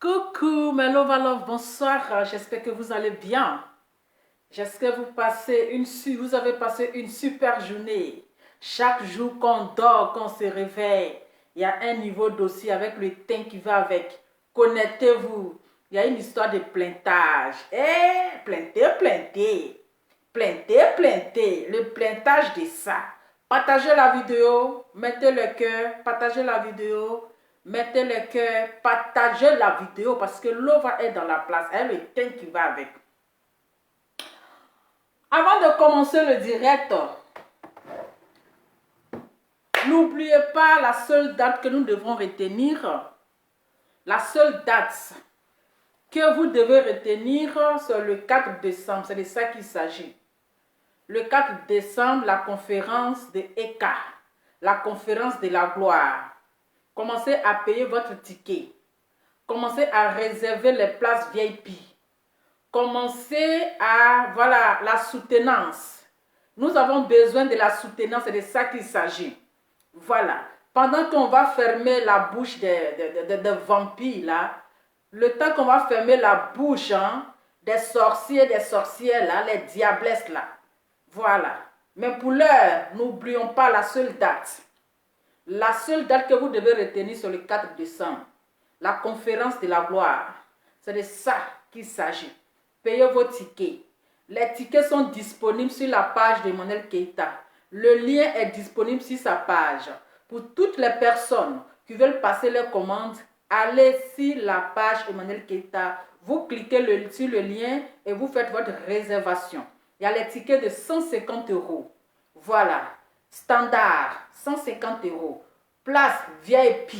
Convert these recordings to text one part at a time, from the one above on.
Coucou, mes love and love, bonsoir, j'espère que vous allez bien. J'espère que vous avez passé une super journée. Chaque jour qu'on dort, qu'on se réveille, il y a un niveau dossier avec le teint qui va avec. Connectez-vous. Il y a une histoire de plaintage. Plaintez. Le plaintage de ça. Partagez la vidéo, mettez le cœur, partagez la vidéo. Mettez le cœur, partagez la vidéo parce que l'eau va être dans la place. Elle le teint qui va avec. Avant de commencer le direct, n'oubliez pas la seule date que nous devons retenir. La seule date que vous devez retenir, c'est le 4 décembre. C'est de ça qu'il s'agit. Le 4 décembre, la conférence de ECA, la conférence de la gloire. Commencez à payer votre ticket. Commencez à réserver les places VIP. Commencez à, voilà, la soutenance. Nous avons besoin de la soutenance, c'est de ça qu'il s'agit. Voilà. Pendant qu'on va fermer la bouche des vampires, là, le temps qu'on va fermer la bouche des sorciers, des sorcières, là, les diablesses, là. Voilà. Mais pour l'heure, n'oublions pas la seule date. La seule date que vous devez retenir sur le 4 décembre, la conférence de la gloire. C'est de ça qu'il s'agit. Payez vos tickets. Les tickets sont disponibles sur la page d'Emmanuel Keita. Le lien est disponible sur sa page. Pour toutes les personnes qui veulent passer leurs commandes, allez sur la page Emmanuel Keita. Vous cliquez sur le lien et vous faites votre réservation. Il y a les tickets de 150 €. Voilà. Standard, 150 €. Place VIP.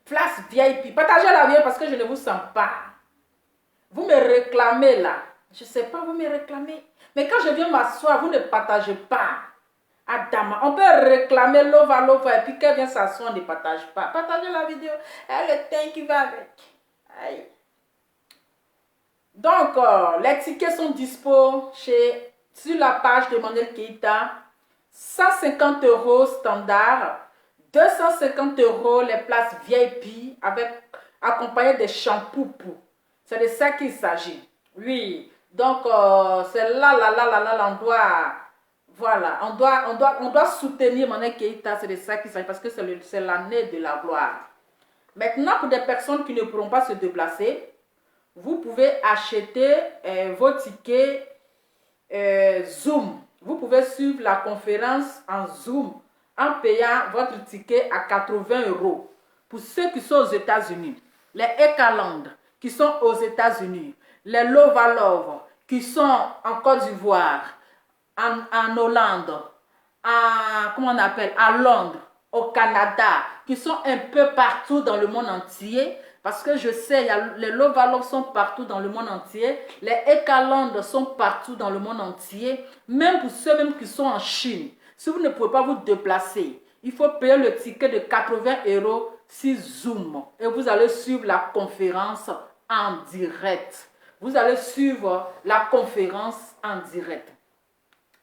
Place VIP. Partagez la vidéo parce que je ne vous sens pas. Vous me réclamez là. Je ne sais pas, vous me réclamez. Mais quand je viens m'asseoir, vous ne partagez pas. Adama, on peut réclamer l'ova et puis qu'elle vient s'asseoir, on ne partage pas. Partagez la vidéo. Et le teint qui va avec. Aïe. Donc, les tickets sont dispo sur la page de Emmanuel Keita. 150 € standard, 250 € les places VIP accompagnées de shampoos. C'est de ça qu'il s'agit. Oui, donc c'est là, on doit, voilà, on doit soutenir Emmanuel Keita, c'est de ça qu'il s'agit parce que c'est l'année de la gloire. Maintenant, pour des personnes qui ne pourront pas se déplacer, vous pouvez acheter vos tickets Zoom. Vous pouvez suivre la conférence en Zoom en payant votre ticket à 80 €. Pour ceux qui sont aux États-Unis, les Ekaland qui sont aux États-Unis, les Love qui sont en Côte d'Ivoire, en Hollande, à Londres, au Canada, qui sont un peu partout dans le monde entier. Parce que je sais, les Love sont partout dans le monde entier. Les Ekaland sont partout dans le monde entier. Même pour ceux même qui sont en Chine. Si vous ne pouvez pas vous déplacer, il faut payer le ticket de 80 € sur Zoom. Et vous allez suivre la conférence en direct. Vous allez suivre la conférence en direct.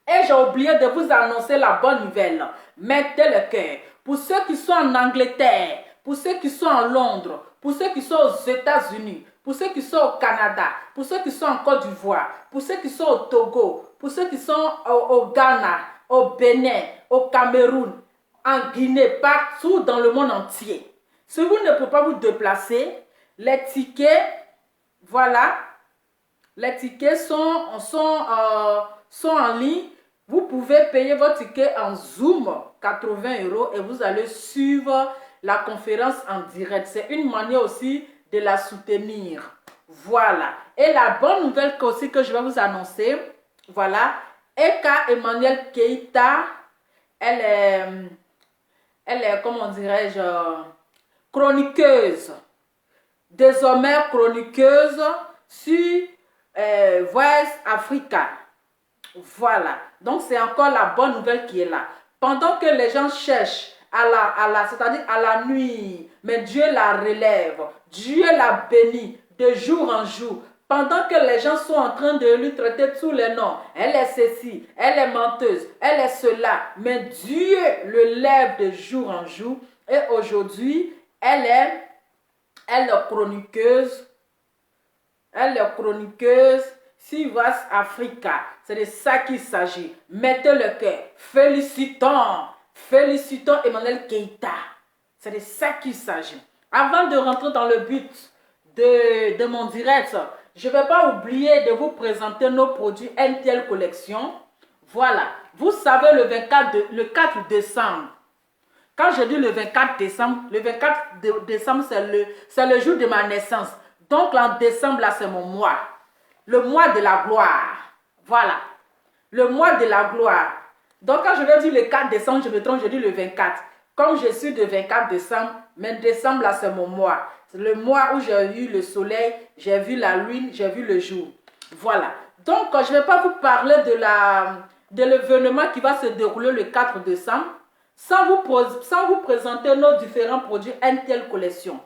Et j'ai oublié de vous annoncer la bonne nouvelle. Mettez le cœur. Pour ceux qui sont en Angleterre, pour ceux qui sont en Londres, pour ceux qui sont aux États-Unis, pour ceux qui sont au Canada, pour ceux qui sont en Côte d'Ivoire, pour ceux qui sont au Togo, pour ceux qui sont au Ghana, au Bénin, au Cameroun, en Guinée, partout dans le monde entier. Si vous ne pouvez pas vous déplacer, les tickets, voilà, les tickets sont en ligne. Vous pouvez payer votre ticket en Zoom, 80 € et vous allez suivre la conférence en direct. C'est une manière aussi de la soutenir. Voilà. Et la bonne nouvelle aussi que je vais vous annoncer, voilà, Eka Emmanuel Keita, elle est, comment dirais-je, chroniqueuse. Désormais chroniqueuse sur Voice Africa. Voilà. Donc, c'est encore la bonne nouvelle qui est là. Pendant que les gens cherchent c'est-à-dire à la nuit, mais Dieu la relève. Dieu la bénit de jour en jour. Pendant que les gens sont en train de lui traiter tous les noms. Elle est ceci, elle est menteuse, elle est cela. Mais Dieu le lève de jour en jour. Et aujourd'hui, Elle est chroniqueuse. Elle est chroniqueuse. Sivas Africa. C'est de ça qu'il s'agit. Mettez le cœur. Félicitons. Félicitons Emmanuel Keïta. C'est de ça qu'il s'agit. Avant de rentrer dans le but de mon direct, je ne vais pas oublier de vous présenter nos produits NTL Collection. Voilà. Vous savez, le 4 décembre. Quand je dis le 24 décembre, décembre, c'est le jour de ma naissance. Donc, en décembre, là, c'est mon mois. Le mois de la gloire. Voilà. Le mois de la gloire. Donc, quand je vais dire le 4 décembre, je me trompe, je dis le 24. Comme je suis de 24 décembre, mais décembre, là, c'est mon mois. C'est le mois où j'ai eu le soleil, j'ai vu la lune, j'ai vu le jour. Voilà. Donc, je ne vais pas vous parler de l'événement qui va se dérouler le 4 décembre sans vous présenter nos différents produits NTL Collection.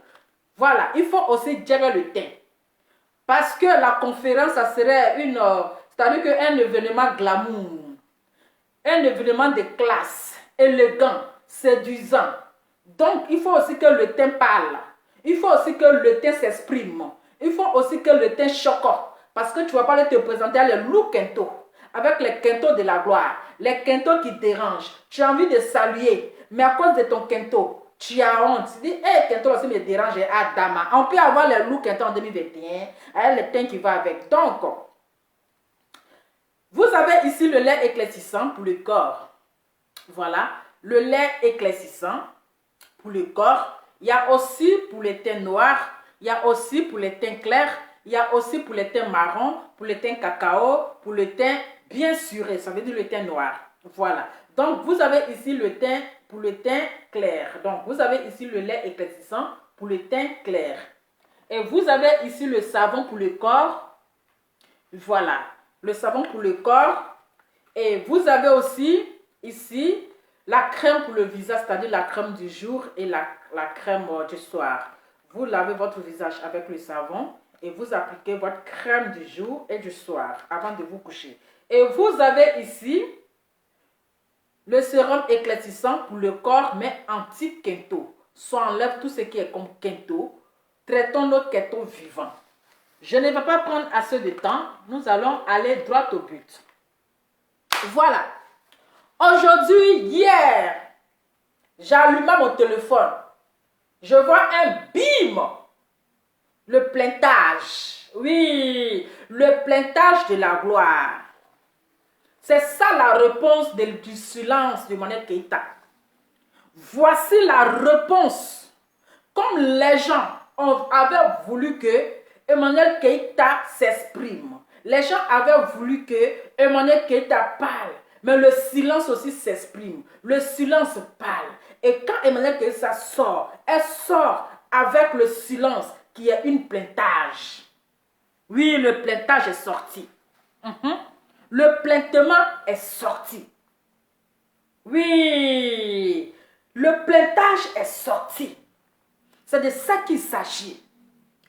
Voilà. Il faut aussi gérer le teint. Parce que la conférence, ça serait c'est-à-dire qu'un événement glamour, un événement de classe, élégant, séduisant. Donc, il faut aussi que le teint parle. Il faut aussi que le teint s'exprime. Il faut aussi que le teint choque. Parce que tu ne vas pas te présenter à les loups quinto, avec les quintos de la gloire, les quintos qui dérangent. Tu as envie de saluer, mais à cause de ton quinto, tu as honte. Tu dis, hé, quinto aussi me dérange, Adama. On peut avoir les loups quinto en 2021, avec le teint qui va avec. Donc, vous avez ici le lait éclaircissant pour le corps. Voilà, le lait éclaircissant pour le corps. Il y a aussi pour les teints noirs, il y a aussi pour les teints clairs, il y a aussi pour les teints marrons, pour les teints cacao, pour le teint bien suré, ça veut dire le teint noir. Voilà. Donc, vous avez ici le teint pour le teint clair. Donc, vous avez ici le lait éclaircissant pour le teint clair. Et vous avez ici le savon pour le corps. Voilà. Le savon pour le corps. Et vous avez aussi ici la crème pour le visage, c'est-à-dire la crème du jour et la crème du soir. Vous lavez votre visage avec le savon et vous appliquez votre crème du jour et du soir avant de vous coucher. Et vous avez ici le sérum éclaircissant pour le corps, mais anti-quinto. Soit enlève tout ce qui est comme quinto. Traitons nos quintos vivants. Je ne vais pas prendre assez de temps. Nous allons aller droit au but. Voilà. Aujourd'hui, hier, j'allumais mon téléphone. Je vois un bim. Le plaintage. Oui, le plaintage de la gloire. C'est ça la réponse du silence de Emmanuel Keïta. Voici la réponse. Comme les gens avaient voulu que Emmanuel Keïta s'exprime. Les gens avaient voulu que Emmanuel Keïta parle. Mais le silence aussi s'exprime. Le silence parle. Et quand Emmanuel Keïta sort, elle sort avec le silence qui est une plaintage. Oui, le plaintage est sorti. Le plaintement est sorti. Oui, le plaintage est sorti. C'est de ça qu'il s'agit.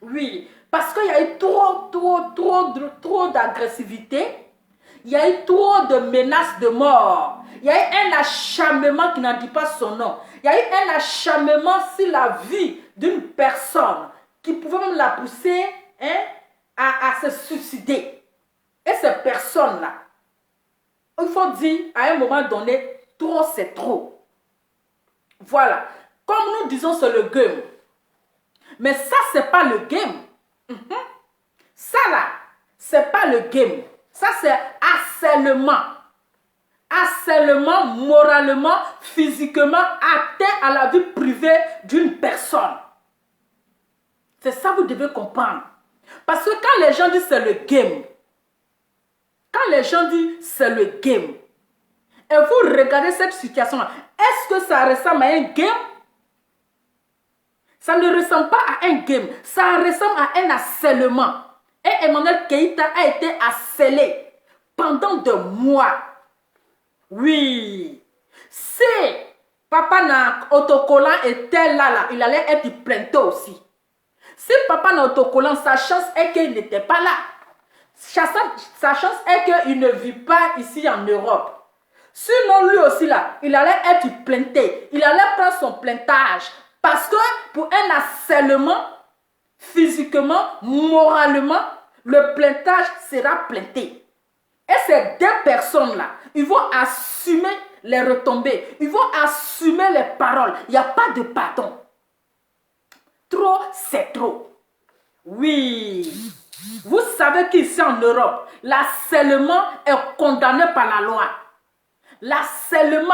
Oui, parce qu'il y a eu trop d'agressivité. Il y a eu trop de menaces de mort. Il y a eu un acharnement qui n'en dit pas son nom. Il y a eu un acharnement sur la vie d'une personne qui pouvait même la pousser à se suicider. Et ces personnes-là, il faut dire à un moment donné, trop c'est trop. Voilà. Comme nous disons, c'est le game. Mais ça, c'est pas le game. Ça là, c'est pas le game. Ça, c'est harcèlement. Harcèlement moralement, physiquement, atteint à la vie privée d'une personne. C'est ça que vous devez comprendre. Parce que quand les gens disent c'est le game, quand les gens disent c'est le game, et vous regardez cette situation-là, est-ce que ça ressemble à un game? Ça ne ressemble pas à un game, ça ressemble à un harcèlement. Et Emmanuel Keïta a été harcelé pendant des mois. Oui. Si papa n'a autocollant était là, il allait être plainté aussi. Si papa n'a autocollant, sa chance est qu'il n'était pas là. Sa chance est qu'il ne vit pas ici en Europe. Sinon lui aussi là, il allait être plainté. Il allait prendre son plaintage Parce que pour un harcèlement, physiquement, moralement, le plaintage sera plainté. Et ces deux personnes-là, ils vont assumer les retombées. Ils vont assumer les paroles. Il n'y a pas de pardon. Trop, c'est trop. Oui. Vous savez qu'ici en Europe, l'harcèlement est condamné par la loi. L'harcèlement,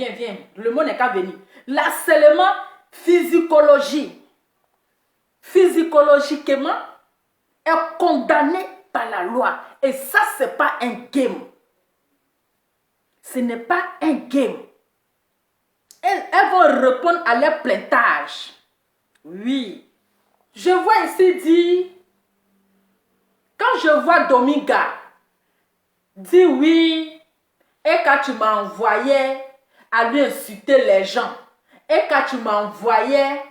viens. Le mot n'est qu'à venir. L'harcèlement physiologiquement, est condamné par la loi. Et ça, ce n'est pas un game. Ce n'est pas un game. Elles vont répondre à leur plaintage. Oui. Je vois ici dire, quand je vois Dominga, dit oui, et quand tu m'envoyais à lui insulter les gens, et quand tu m'envoyais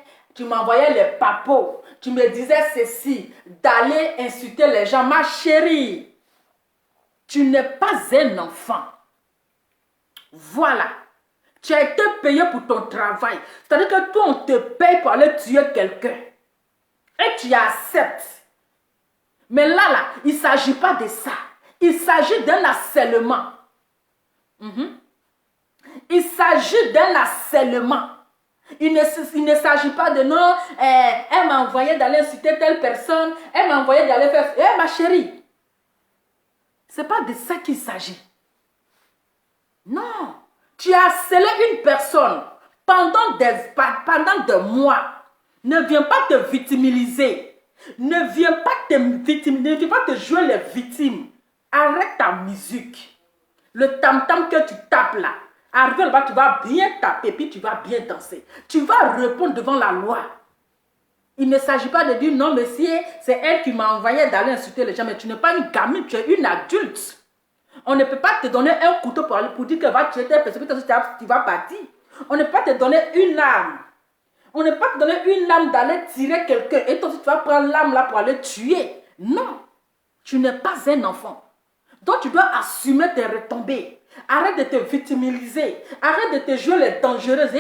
les papos, tu me disais ceci, d'aller insulter les gens. Ma chérie, tu n'es pas un enfant. Voilà. Tu as été payé pour ton travail. C'est-à-dire que toi, on te paye pour aller tuer quelqu'un. Et tu acceptes. Mais là, il ne s'agit pas de ça. Il s'agit d'un harcèlement. Il s'agit d'un harcèlement. Il ne s'agit pas de non, elle m'a envoyé d'aller insulter telle personne, elle m'a envoyé d'aller faire... ma chérie, ce n'est pas de ça qu'il s'agit. Non, tu as harcelé une personne pendant des mois. Ne viens pas te victimiser. Ne viens pas te jouer les victimes. Arrête ta musique. Le tam-tam que tu tapes là. Arrivé là-bas, tu vas bien taper, puis tu vas bien danser. Tu vas répondre devant la loi. Il ne s'agit pas de dire non, monsieur, c'est elle qui m'a envoyé d'aller insulter les gens. Mais tu n'es pas une gamine, tu es une adulte. On ne peut pas te donner un couteau pour dire que va tuer telle personne, tu vas partir. On ne peut pas te donner une arme. On ne peut pas te donner une arme d'aller tirer quelqu'un. Et toi, tu vas prendre l'arme là pour aller tuer. Non, tu n'es pas un enfant. Donc, tu dois assumer tes retombées. Arrête de te victimiser. Arrête de te jouer les dangereuses.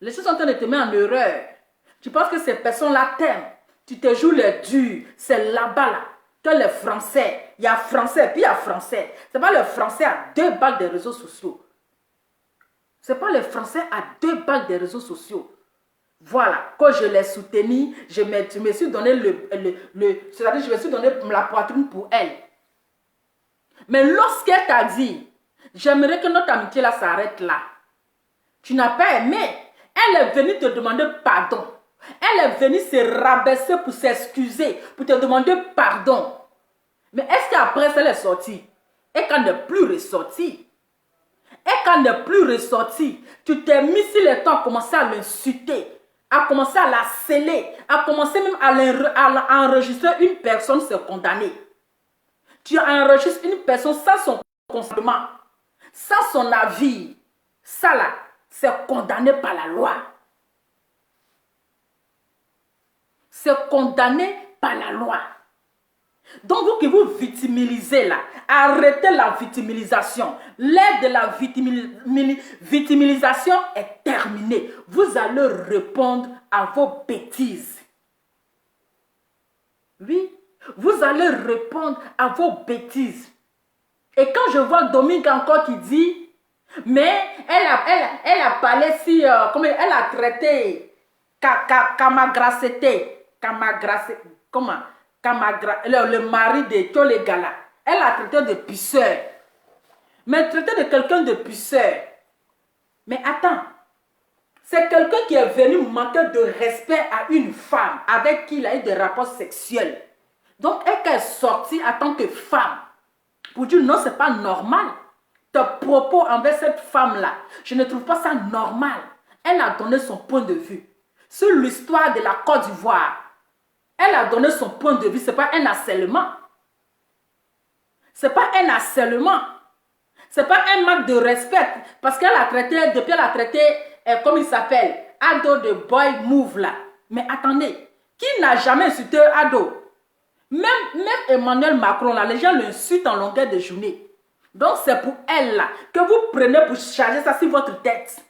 Les choses sont en train de te mettre en erreur. Tu penses que ces personnes-là t'aiment. Tu te joues les durs. C'est là-bas, là, que les Français. Il y a Français, puis il y a Français. Ce n'est pas le Français à 2 balles des réseaux sociaux. Ce n'est pas le Français à 2 balles des réseaux sociaux. Voilà, quand je l'ai soutenue, je me suis donné c'est-à-dire je me suis donné la poitrine pour elle. Mais lorsqu'elle t'a dit, j'aimerais que notre amitié là s'arrête là, tu n'as pas aimé. Elle est venue te demander pardon. Elle est venue se rabaisser pour s'excuser, pour te demander pardon. Mais est-ce qu'après ça, elle est sortie? Et quand elle n'est plus ressortie, tu t'es mis sur les temps à commencer à l'insulter, à commencer à la sceller, à commencer même à enregistrer une personne se condamner. Tu enregistres une personne sans son consentement, sans son avis. Ça là, c'est condamné par la loi. C'est condamné par la loi. Donc vous qui vous victimisez là, arrêtez la victimisation. L'ère de la victimisation est terminée. Vous allez répondre à vos bêtises. Oui, vous allez répondre à vos bêtises. Et quand je vois Dominique encore qui dit, mais elle a parlé si, comment elle a traité le mari de Tcholegala. Elle a traité de puceur. Mais traiter de quelqu'un de puceur. Mais attends, c'est quelqu'un qui est venu manquer de respect à une femme avec qui il a eu des rapports sexuels. Donc, elle est sortie en tant que femme pour dire non, ce n'est pas normal. Tes propos envers cette femme-là, je ne trouve pas ça normal. Elle a donné son point de vue sur l'histoire de la Côte d'Ivoire. Elle a donné son point de vue. Ce n'est pas un harcèlement. Ce n'est pas un harcèlement. Ce n'est pas un manque de respect. Parce qu'elle a traité, depuis elle a traité, comme il s'appelle, Ado de Boy Move là. Mais attendez, qui n'a jamais insulté Ado? Même Emmanuel Macron là, les gens l'insultent en longueur de journée. Donc c'est pour elle là que vous prenez pour charger ça sur votre tête.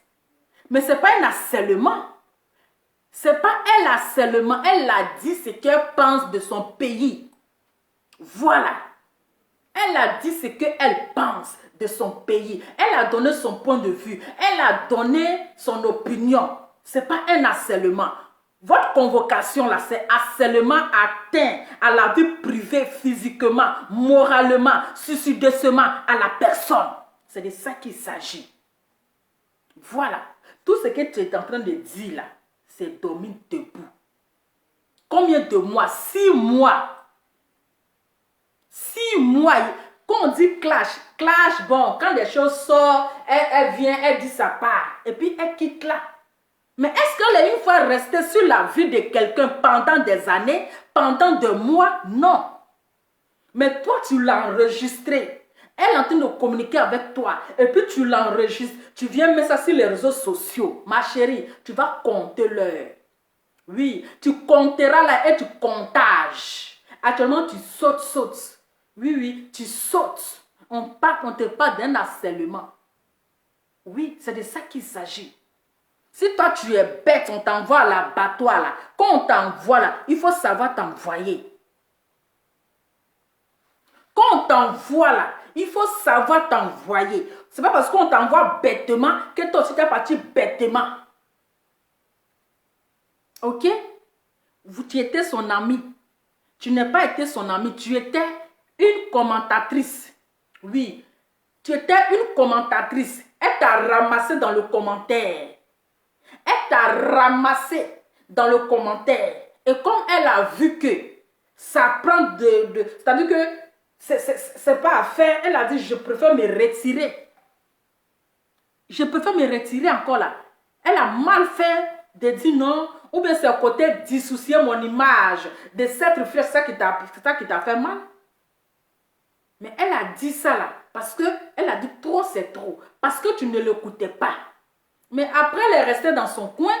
Mais ce n'est pas un harcèlement. Ce n'est pas un harcèlement. Elle a dit ce qu'elle pense de son pays. Voilà. Elle a dit ce qu'elle pense de son pays. Elle a donné son point de vue. Elle a donné son opinion. Ce n'est pas un harcèlement. Votre convocation là, c'est harcèlement atteint à la vie privée physiquement, moralement, suicideusement à la personne. C'est de ça qu'il s'agit. Voilà. Tout ce que tu es en train de dire là, c'est dormir debout. Combien de mois? 6 mois. 6 mois. Quand on dit clash, bon, quand les choses sortent, elle vient, elle dit sa part. Et puis elle quitte là. Mais est-ce qu'elle est une fois restée sur la vie de quelqu'un pendant des années, pendant des mois? Non. Mais toi, tu l'as enregistré. Elle est en train de communiquer avec toi. Et puis tu l'enregistres. Tu viens mettre ça sur les réseaux sociaux. Ma chérie, tu vas compter l'heure. Oui, tu compteras là et tu comptages. Actuellement, tu sautes. Oui, tu sautes. On ne te parle d'un harcèlement. Oui, c'est de ça qu'il s'agit. Si toi, tu es bête, on t'envoie à l'abattoir là. Quand on t'envoie là, il faut savoir t'envoyer. Quand on t'envoie là, il faut savoir t'envoyer. Ce n'est pas parce qu'on t'envoie bêtement que toi aussi tu es parti bêtement. Ok? Tu étais son ami. Tu n'es pas été son ami. Tu étais une commentatrice. Oui. Tu étais une commentatrice. Elle t'a ramassé dans le commentaire. Elle t'a ramassé dans le commentaire. Et comme elle a vu que ça prend c'est-à-dire que c'est pas à faire, elle a dit je préfère me retirer. Je préfère me retirer encore là. Elle a mal fait de dire non, ou bien c'est à côté dissocier mon image de cette flèche, ça qui t'a fait mal. Mais elle a dit ça là, parce qu'elle a dit trop c'est trop, parce que tu ne l'écoutais pas. Mais après elle est restée dans son coin,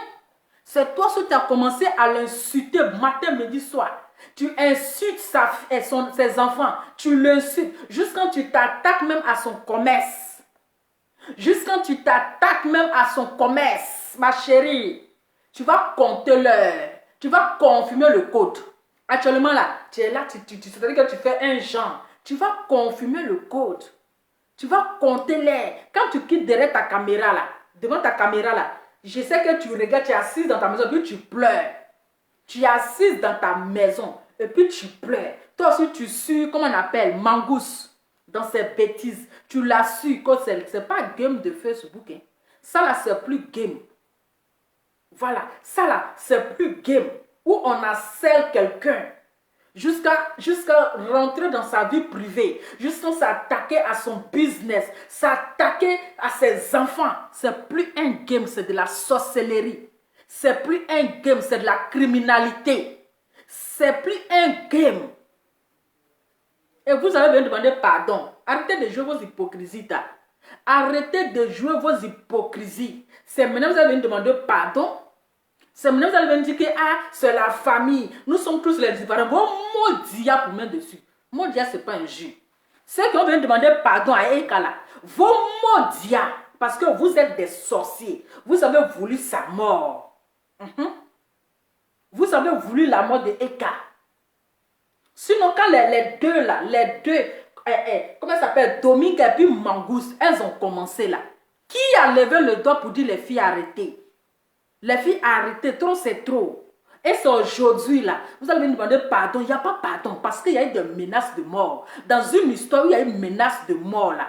c'est toi qui as commencé à l'insulter matin, midi, soir. Tu insultes ses enfants, tu l'insultes, jusqu'à tu t'attaques même à son commerce. Jusqu'à tu t'attaques même à son commerce, ma chérie. Tu vas compter l'heure, tu vas confirmer le code. Actuellement là, tu es là, c'est-à-dire que tu fais un genre. Tu vas confirmer le code. Tu vas compter l'heure. Quand tu quittes derrière ta caméra là, devant ta caméra là, je sais que tu regardes, tu es assise dans ta maison, puis tu pleures. Tu es assise dans ta maison, et puis tu pleures. Toi aussi, tu suis, comment on appelle, mangousse, dans ces bêtises. Tu l'as su, ce n'est pas game de Facebook. Hein. Ça là, c'est plus game. Voilà, ça là, c'est plus game. Où on harcèle quelqu'un. Jusqu'à rentrer dans sa vie privée, jusqu'à s'attaquer à son business, s'attaquer à ses enfants. C'est plus un game, c'est de la sorcellerie. C'est plus un game, c'est de la criminalité. C'est plus un game. Et vous allez me demander pardon. Arrêtez de jouer vos hypocrisies. Arrêtez de jouer vos hypocrisies. C'est maintenant que vous allez me demander pardon. C'est maintenant que vous allez me dire que c'est la famille. Nous sommes tous les différents. Bon, Modia pour mettre dessus. Modia, ce n'est pas un jus. Ceux qui ont venu demander pardon à Ekala, vos Modia, parce que vous êtes des sorciers. Vous avez voulu sa mort. Vous avez voulu la mort de Eka. Sinon, quand les deux là, comment ça s'appelle, Domingue et puis Mangouste, elles ont commencé là. Qui a levé le doigt pour dire les filles arrêtez? Les filles arrêtez, trop c'est trop. Et c'est aujourd'hui là, vous allez me demander pardon. Il n'y a pas pardon parce qu'il y a eu des menaces de mort. Dans une histoire où il y a eu une menace de mort là,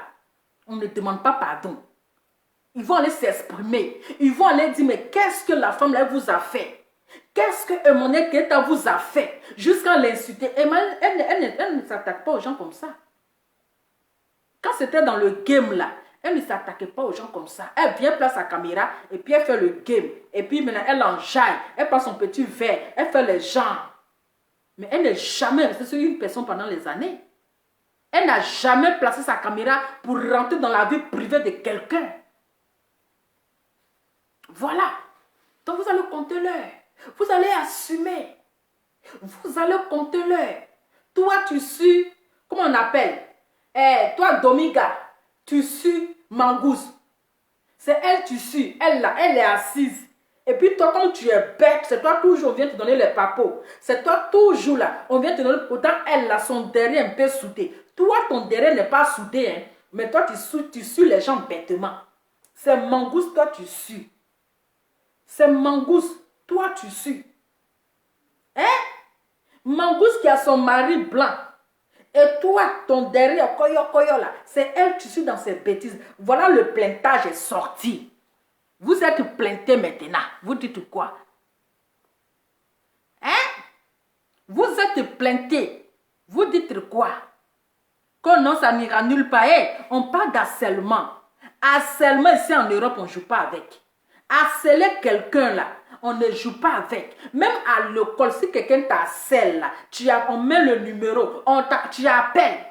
on ne demande pas pardon. Ils vont aller s'exprimer. Ils vont aller dire mais qu'est-ce que la femme là vous a fait? Qu'est-ce que Emmanuel Keita vous a fait? Jusqu'à l'insulter. Emmanuel, elle ne s'attaque pas aux gens comme ça. Quand c'était dans le game là, elle ne s'attaquait pas aux gens comme ça. Elle vient place sa caméra et puis elle fait le game. Et puis maintenant elle enjaille. Elle prend son petit verre. Elle fait les gens. Mais elle n'est jamais restée sur une personne pendant les années. Elle n'a jamais placé sa caméra pour rentrer dans la vie privée de quelqu'un. Voilà. Donc vous allez compter l'heure. Vous allez assumer. Vous allez compter l'heure. Toi tu suis, comment on appelle? Toi Dominga. Tu sues Mangouste. C'est elle, tu sues. Elle là, elle est assise. Et puis toi, comme tu es bête, c'est toi toujours, on vient te donner les papos. C'est toi toujours là, on vient te donner, pourtant elle là, son derrière un peu soudé. Toi, ton derrière n'est pas soudé, hein. Mais toi, tu sues les gens bêtement. C'est Mangouste, toi, tu sues. C'est Mangouste, toi, tu sues. Hein? Mangouste qui a son mari blanc. Et toi, ton derrière, koyo là, c'est elle, tu suis dans ses bêtises. Voilà, le plaintage est sorti. Vous êtes plainté maintenant. Vous dites quoi? Hein? Vous êtes plainté. Vous dites quoi? Que non, ça n'ira nulle part. Hey, on parle d'harcèlement. Harcèlement, ici en Europe, on ne joue pas avec. Harceler quelqu'un là, on ne joue pas avec. Même à l'école, si quelqu'un t'harcèle là, on met le numéro, tu appelles.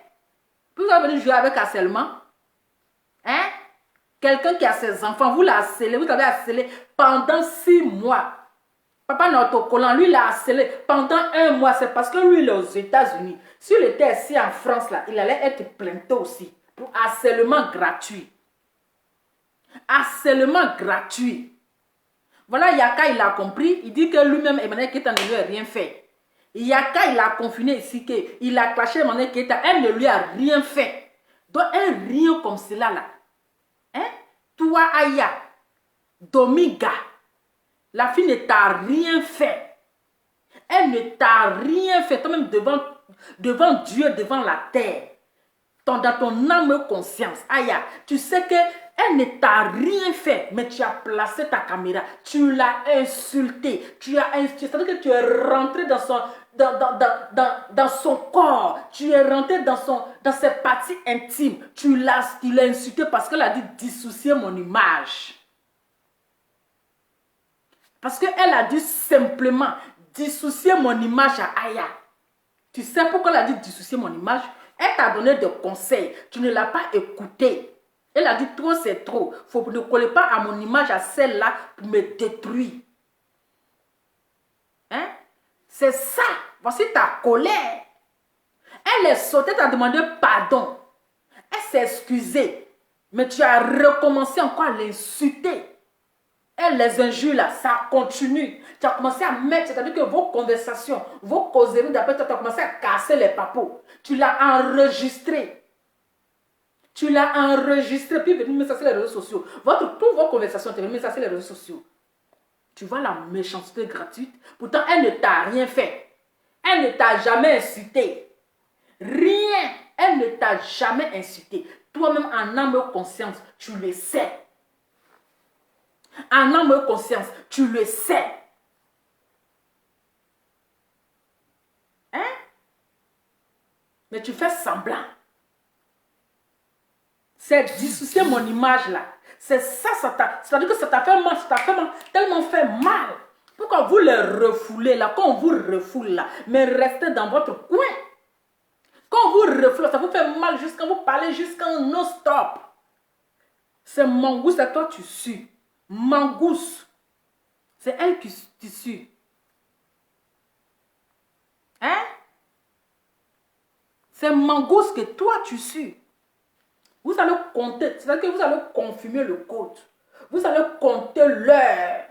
Vous allez venir jouer avec harcèlement? Hein? Quelqu'un qui a ses enfants, vous l'harcelez, vous avez harcelé pendant 6 mois. Papa notre collant, lui l'a harcelé pendant 1 mois. C'est parce que lui, il est aux États-Unis. S'il était ici en France, là, il allait être plainté aussi pour harcèlement gratuit. Harcèlement gratuit. Voilà, Yaka, il a compris. Il dit que lui-même, Emmanuel Keita ne lui a rien fait. Yaka, il a confiné ici qu'il a clashé Emmanuel Keita. Elle ne lui a rien fait. Donc, un rien comme cela, là. Hein? Toi, Aya, Dominga, la fille ne t'a rien fait. Elle ne t'a rien fait. Toi-même devant Dieu, devant la terre. Dans ton âme conscience, Aya, tu sais que elle ne t'a rien fait, mais tu as placé ta caméra, tu l'as insulté, c'est-à-dire que tu es rentré dans son corps, tu es rentré dans ses parties intimes, tu l'as insulté parce qu'elle a dit dissocier mon image. Parce qu'elle a dit simplement dissocier mon image à Aya. Tu sais pourquoi elle a dit dissocier mon image? Elle t'a donné des conseils, tu ne l'as pas écouté. Elle a dit trop c'est trop. Faut ne coller pas à mon image, à celle-là pour me détruire. Hein? C'est ça. Voici ta colère. Elle est sautée, t'a demandé pardon. Elle s'est excusée. Mais tu as recommencé encore à l'insulter. Elle les injure là, ça continue. Tu as commencé à mettre, c'est-à-dire que vos conversations, vos causeries d'après toi, tu as commencé à casser les papos. Tu l'as enregistré. Tu l'as enregistré, puis venu mettre ça sur les réseaux sociaux. Toutes vos conversations, tu es venu mettre ça sur les réseaux sociaux. Tu vois la méchanceté gratuite. Pourtant, elle ne t'a rien fait. Elle ne t'a jamais insulté. Rien. Elle ne t'a jamais insulté. Toi-même, en âme et conscience, tu le sais. En âme et conscience, tu le sais. Hein? Mais tu fais semblant. C'est dissocier mon image là. C'est ça, c'est-à-dire que ça t'a fait mal, tellement fait mal. Pourquoi vous les refoulez là, quand on vous refoule là, mais restez dans votre coin. Quand on vous refoule, ça vous fait mal jusqu'à vous parler, jusqu'à non-stop. C'est Mangouste, c'est toi tu sues. Mangouste, c'est elle qui tu sues. Hein? C'est Mangouste que toi tu sues. Vous allez compter, c'est-à-dire que vous allez confirmer le code. Vous allez compter l'heure.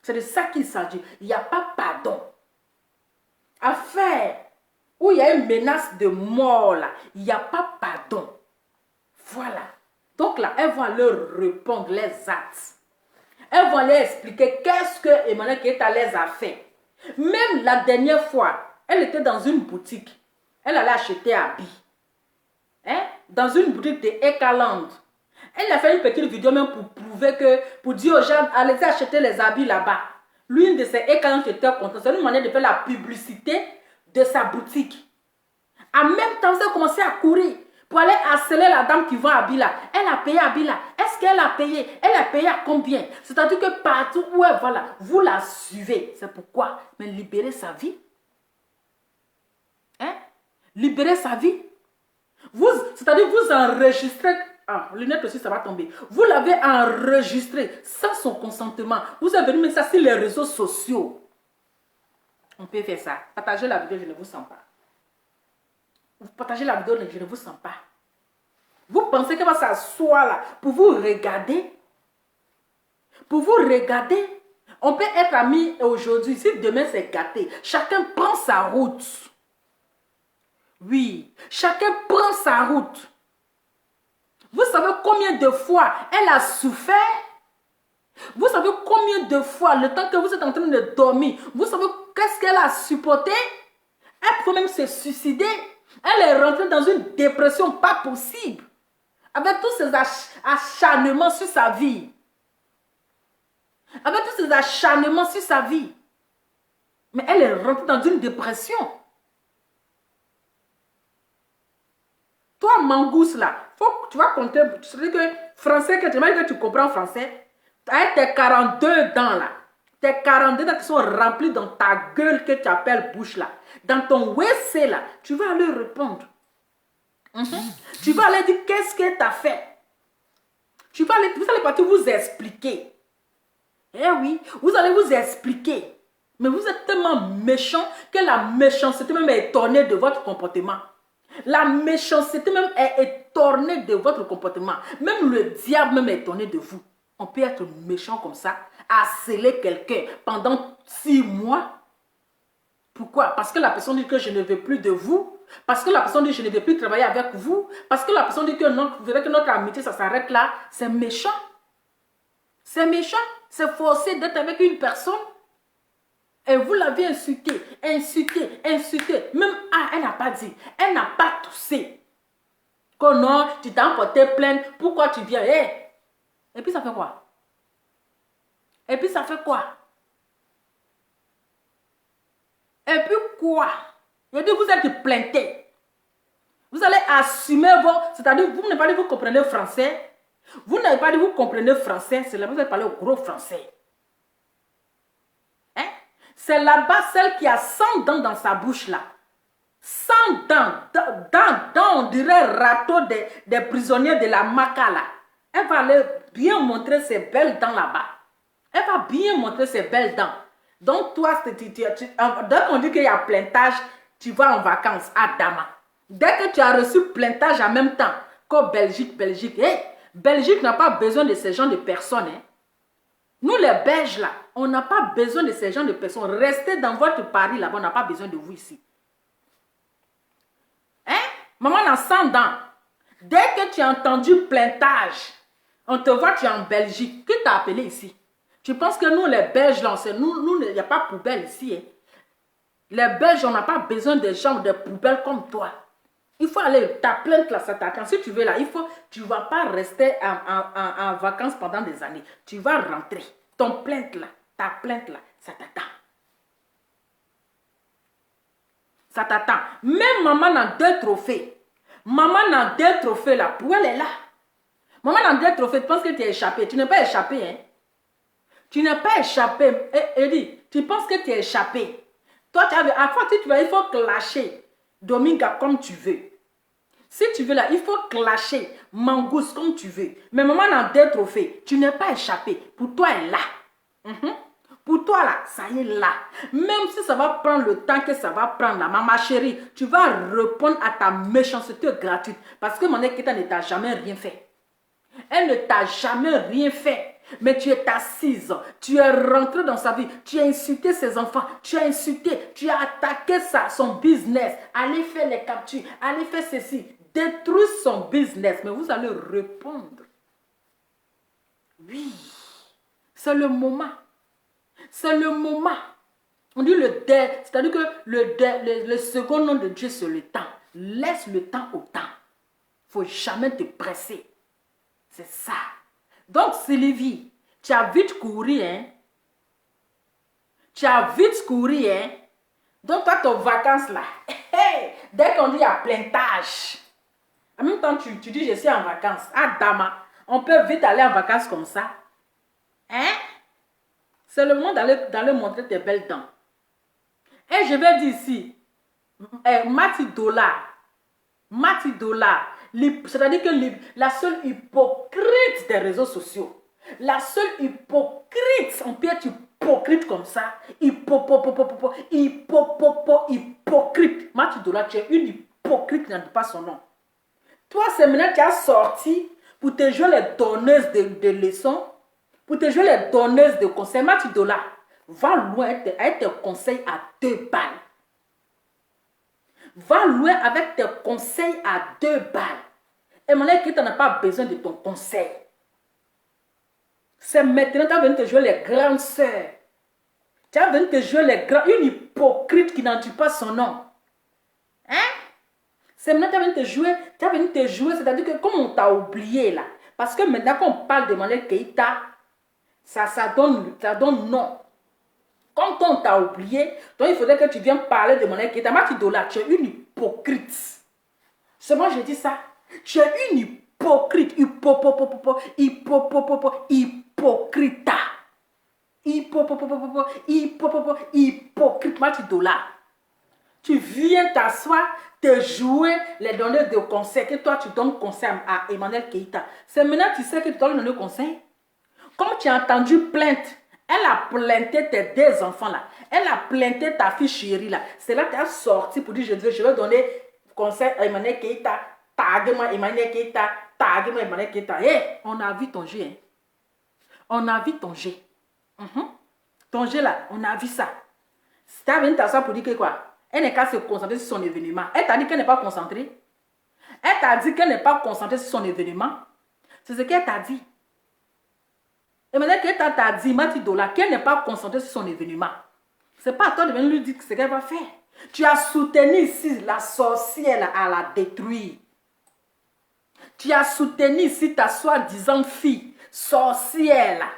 C'est de ça qu'il s'agit. Il n'y a pas pardon. Affaire où il y a une menace de mort là, il n'y a pas pardon. Voilà. Donc là, elles vont leur répondre les actes. Elles vont leur expliquer qu'est-ce que Emmanuel Keita les a fait. Même la dernière fois, elle était dans une boutique. Elle allait acheter habits. Hein? Dans une boutique de Ekaland. Elle a fait une petite vidéo même pour prouver que, pour dire aux gens, allez acheter les habits là-bas. L'une de ces Ekaland était contente. C'est une manière de faire la publicité de sa boutique. En même temps, elle a commencé à courir pour aller harceler la dame qui vend habits là. Elle a payé habits là. Est-ce qu'elle a payé? Elle a payé à combien? C'est-à-dire que partout où elle va là, vous la suivez. C'est pourquoi? Mais libérer sa vie. Hein? Libérer sa vie. C'est-à-dire vous enregistrez. Ah, lunette aussi, ça va tomber. Vous l'avez enregistré sans son consentement. Vous avez mis ça sur les réseaux sociaux. On peut faire ça. Partagez la vidéo, je ne vous sens pas. Vous partagez la vidéo, je ne vous sens pas. Vous pensez qu'elle va s'asseoir là pour vous regarder? Pour vous regarder? On peut être amis aujourd'hui, si demain c'est gâté. Chacun prend sa route. Oui, chacun prend sa route. Vous savez combien de fois elle a souffert? Vous savez combien de fois, le temps que vous êtes en train de dormir, vous savez qu'est-ce qu'elle a supporté? Elle peut même se suicider. Elle est rentrée dans une dépression pas possible. Avec tous ces acharnements sur sa vie. Avec tous ces acharnements sur sa vie. Mais elle est rentrée dans une dépression. Toi, Mangousse, là, tu vas compter. Tu sais que français, que tu comprends français. Avec tes 42 dents, là. Tes 42 dents qui sont remplies dans ta gueule que tu appelles bouche, là. Dans ton WC, là. Tu vas aller répondre. Tu vas aller dire qu'est-ce que tu as fait. Vous allez partir vous expliquer. Eh oui, vous allez vous expliquer. Mais vous êtes tellement méchant que la méchanceté même est étonnée de votre comportement. La méchanceté même est étonnée de votre comportement. Même le diable même est étonné de vous. On peut être méchant comme ça, harceler quelqu'un pendant 6 mois. Pourquoi? Parce que la personne dit que je ne veux plus de vous. Parce que la personne dit que je ne veux plus travailler avec vous. Parce que la personne dit que non, vous verrez que notre amitié, ça s'arrête là. C'est méchant. C'est méchant. C'est forcé d'être avec une personne. Et vous l'avez insulté, insulté, insulté. Même elle n'a pas dit. Elle n'a pas toussé. Que non, tu t'es emporté plainte. Pourquoi tu viens? Et puis ça fait quoi? Et puis ça fait quoi? Et puis quoi? Je dis, vous êtes plainté. Vous allez assumer vos... C'est-à-dire, vous n'avez pas dit vous comprenez français. Vous n'avez pas dit vous comprenez français. C'est là-bas vous allez parler au gros français. Hein? C'est là-bas celle qui a 100 dents dans sa bouche là. 100 dents, on dirait râteau des prisonniers de la Maca là. Elle va aller bien montrer ses belles dents là-bas. Elle va bien montrer ses belles dents. Donc toi, dès qu'on dit qu'il y a plaintage, tu vas en vacances à Dama. Dès que tu as reçu plaintage en même temps que Belgique, Belgique n'a pas besoin de ce genre de personnes. Hein. Nous les Belges là, on n'a pas besoin de ce genre de personnes. Restez dans votre Paris là-bas, on n'a pas besoin de vous ici. Hein? Maman a 100 dents. Dès que tu as entendu plaintage, on te voit, tu es en Belgique. Qui t'a appelé ici? Tu penses que nous les Belges là, nous il n'y a pas de poubelle ici. Hein? Les Belges, on n'a pas besoin de gens de poubelles comme toi. Il faut aller, ta plainte là, ça t'attend. Si tu veux là, tu ne vas pas rester en vacances pendant des années. Tu vas rentrer. Ton plainte là, ta plainte là, ça t'attend. Ça t'attend. Même maman a 2 trophées. Maman a 2 trophées là. Pour elle est là. Maman a 2 trophées. Tu penses que tu es échappé. Tu n'es pas échappé. Hein? Tu n'es pas échappé. Eddie, tu penses que tu es échappé. Toi, à fois, tu vas, il faut clasher Dominga comme tu veux. Si tu veux là, il faut clasher Mangousse comme tu veux. Mais maman a 2 trophées. Tu n'es pas échappé. Pour toi, elle est là. Pour toi là, ça y est là. Même si ça va prendre le temps que ça va prendre là, maman chérie, tu vas répondre à ta méchanceté gratuite. Parce que mon équita ne t'a jamais rien fait. Elle ne t'a jamais rien fait. Mais tu es assise, tu es rentré dans sa vie, tu as insulté ses enfants, tu as insulté, tu as attaqué son business. Allez faire les captures, allez faire ceci, détruire son business. Mais vous allez répondre. Oui, c'est le moment. C'est le moment. On dit c'est-à-dire que le second nom de Dieu, c'est le temps. Laisse le temps au temps. Il ne faut jamais te presser. C'est ça. Donc, Sylvie, tu as vite couru, hein? Tu as vite couru, hein? Donc, toi, tes vacances, là, dès qu'on dit il y a plaintage, en même temps, tu dis je suis en vacances. Ah, Dama, on peut vite aller en vacances comme ça. Hein? C'est le moment d'aller montrer tes belles dents. Et je vais dire ici, Matidola, c'est-à-dire que la seule hypocrite des réseaux sociaux, la seule hypocrite, on peut être hypocrite comme ça, hypocrite. Matidola, tu es une hypocrite qui n'a pas son nom. Toi, c'est maintenant que tu as sorti pour te jouer les donneuses de leçons, pour te jouer les donneuses de conseils. Mathieu Dola, va loin avec tes conseils à 2 balles. Va loin avec tes conseils à 2 balles. Et maintenant que tu n'as pas besoin de ton conseil. C'est maintenant que tu as venu te jouer les grandes sœurs. Tu as venu te jouer les grands... Une hypocrite qui n'en dit pas son nom. Hein? C'est maintenant que tu as venu te jouer, c'est-à-dire que comme on t'a oublié là. Parce que maintenant qu'on parle de Emmanuel Keïta, ça donne non. Comme on t'a oublié, donc il faudrait que tu viennes parler de Emmanuel Keïta. Mathieu Dola, tu es une hypocrite. C'est moi je dis ça. Tu es une hypocrite. Hypocrite, Mathieu Dola. Tu viens t'asseoir, te jouer les donneurs de conseils, que toi tu donnes conseil à Emmanuel Keïta. C'est maintenant que tu sais que tu dois lui donner conseil. Comme tu as entendu plainte, elle a plainté tes 2 enfants là. Elle a plainté ta fille chérie là. C'est là que tu as sorti pour dire je vais donner conseil à Emmanuel Keïta. Tague-moi Emmanuel Keïta. Tague-moi Emmanuel Keïta. Hé, on a vu ton jeu. Hein? On a vu ton jeu. Ton jeu là, on a vu ça. Tu as venu t'asseoir pour dire que quoi? Elle n'est qu'à se concentrer sur son événement. Elle t'a dit qu'elle n'est pas concentrée. Elle t'a dit qu'elle n'est pas concentrée sur son événement. C'est ce qu'elle t'a dit. Et maintenant qu'elle t'a dit, Mathieu Dola, qu'elle n'est pas concentrée sur son événement. Ce n'est pas à toi de venir lui dire ce qu'elle va faire. Tu as soutenu ici la sorcière à la détruire. Tu as soutenu ici ta soi-disant fille sorcière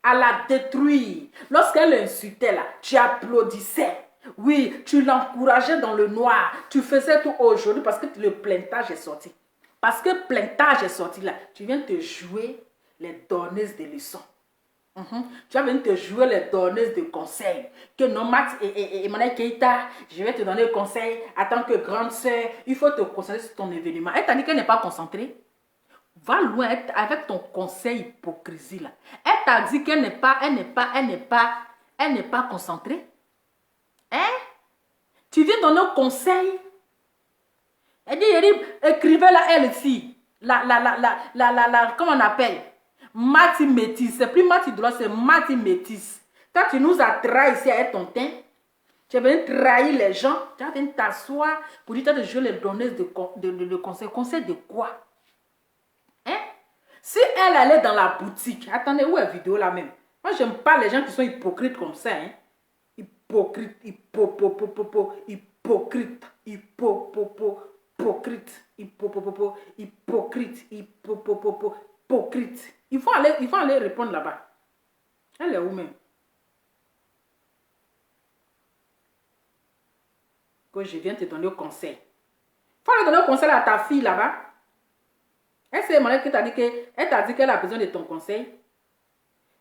à la détruire. Lorsqu'elle insultait là, tu applaudissais. Oui, tu l'encourageais dans le noir. Tu faisais tout aujourd'hui parce que le plaintage est sorti. Parce que le plaintage est sorti là. Tu viens te jouer les donneuses de leçons. Tu vas venir te jouer les donneuses de conseils. Que non, Max et Emmanuel Keïta, je vais te donner le conseil. En tant que grande sœur, il faut te concentrer sur ton événement. Elle t'a dit qu'elle n'est pas concentrée. Va loin avec ton conseil hypocrisie là. Elle t'a dit qu'elle n'est pas concentrée. Hein? Tu viens donner un conseil. Elle dit, écrivez-la elle ici. Comment on appelle? Mati Métis. C'est plus Mati Dola, c'est Mati Métis. Quand tu nous as trahi ici avec ton teint, tu es venu trahir les gens, tu es venu t'asseoir pour dire que je les donneuses de conseil. Conseil de quoi? Hein? Si elle allait dans la boutique, attendez, où est la vidéo là même? Moi, j'aime pas les gens qui sont hypocrites comme ça. Hein? Hypocrite, hypocrite, hypocrite. Il faut aller répondre là-bas. Elle est où même? Que je viens te donner au conseil. Il faut aller donner au conseil à ta fille là-bas. Elle c'est Emmanuel qui t'a dit qu'elle a besoin de ton conseil.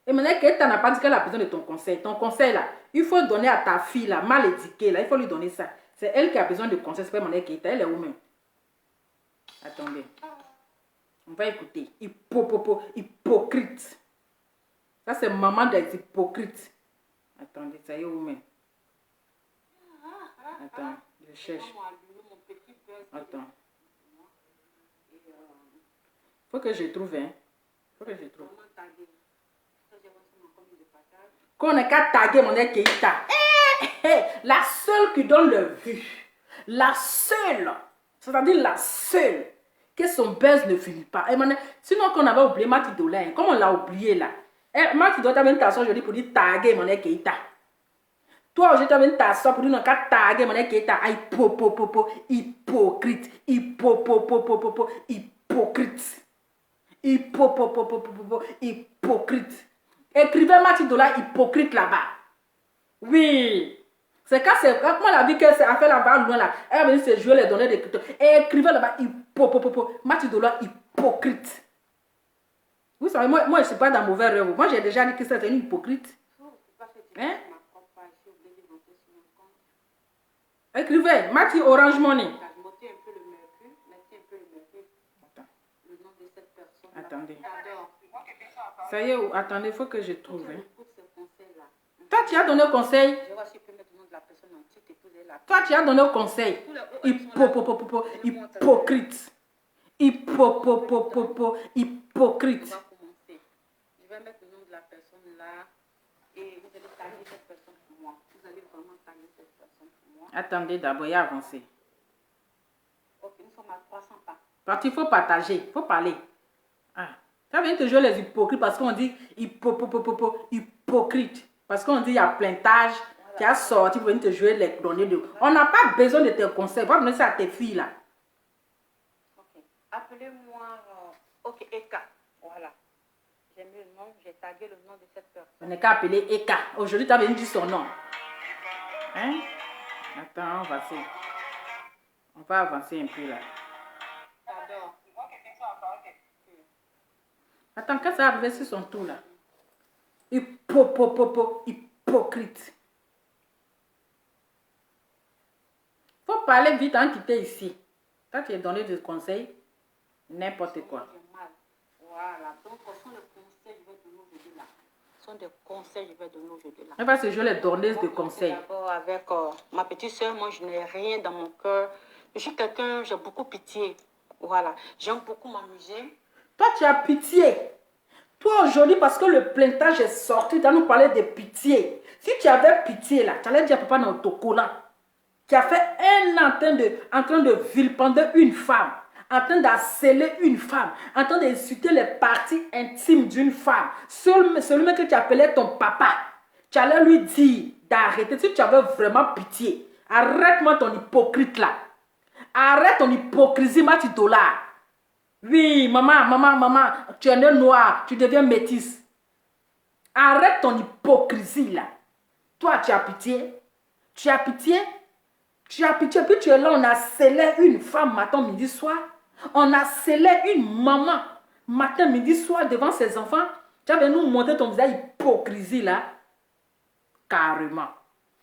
Emmanuel qui n'a pas dit qu'elle a besoin de ton conseil. Ton conseil là, il faut donner à ta fille là, mal éduquée là, il faut lui donner ça. C'est elle qui a besoin de conseil, c'est pas Emmanuel qui elle est où même? Attendez. On va écouter. Hypocrite. Ça, c'est maman des hypocrites. Attendez, ça y est où même? Attends, je cherche. Attends. Faut que je trouve, hein. Faut que je trouve. Qu'on n'est qu'à taguer mon Keïta. La seule qui donne le vue. La seule. C'est-à-dire la seule. Que son buzz ne finit pas. Sinon qu'on avait oublié Mathieu Dola. Comme on l'a oublié là. Mathieu Dola, tu as même t'asseoir aujourd'hui pour dire taguer mon Keïta. Toi aujourd'hui, tu as même t'asseoir pour dire non, qu'à taguer mon Keïta. Hypocrite. Hypocrite. Hypocrite. Écrivez Mathieu Dola hypocrite là-bas. Oui. C'est quand moi la vie qu'elle a fait là-bas loin là. Elle a venu se jouer les données de crypto. Écrivez là-bas Mathieu Dola hypocrite. Vous savez, moi je ne suis pas dans mauvais rêve. Moi j'ai déjà dit que c'est une hypocrite. Hein? Écrivez Mathieu Orange Money. Attendez. Ça y est, attendez, il faut que je trouve. Hein. Toi, tu as donné le conseil. Toi, tu as donné le conseil. Hypocrite. Hypocrite. On va commencer. Je vais mettre le nom de la personne là et vous allez taguer cette personne pour moi. Vous allez vraiment taguer cette personne pour moi. Attendez d'abord, il y a avancé. Ok, nous sommes à 300 pas. Parce qu'il faut partager, il faut parler. Ah. Ça vient te jouer les hypocrites parce qu'on dit hypocrite. Parce qu'on dit il y a plaintage. Voilà. Tu as sorti pour venir te jouer les données de. On n'a pas besoin de tes conseils. Va donner ça à tes filles là. Ok. Appelez-moi. Ok, Eka. Voilà. J'ai mis le nom, j'ai tagué le nom de cette personne. On n'est qu'à appeler Eka. Aujourd'hui, tu as venu dire son nom. Hein? Attends, on va avancer un peu là. J'adore. Attends, quand ça va arriver sur son tour là. Hypocrite. Faut parler vite en quitter ici. Quand tu es donné des conseils, n'importe quoi. Voilà. Donc, ce sont les conseils que je vais donner aujourd'hui là. Ce sont des conseils que je vais donner aujourd'hui là. Elle va se jouer les donneuses de conseils. D'abord avec ma petite soeur, moi je n'ai rien dans mon cœur. Je suis quelqu'un, j'ai beaucoup pitié. Voilà. J'aime beaucoup m'amuser. Toi, tu as pitié. Toi, aujourd'hui, parce que le plaintage est sorti, tu as nous parlé de pitié. Si tu avais pitié là, tu allais dire à papa dans ton collant, qui a fait un an en train de vilipender une femme, en train d'harceler une femme, en train d'insulter les parties intimes d'une femme, celui que tu appelais ton papa, tu allais lui dire d'arrêter. Si tu avais vraiment pitié, arrête-moi ton hypocrite là. Arrête ton hypocrisie, Mati Dollar. Oui, maman, tu es né noir, tu deviens métisse. Arrête ton hypocrisie là. Toi, tu as pitié. Tu as pitié. Tu as pitié. Puis tu es là, on a scellé une femme matin, midi, soir. On a scellé une maman matin, midi, soir devant ses enfants. Tu avais nous montrer ton visage hypocrisie là. Carrément.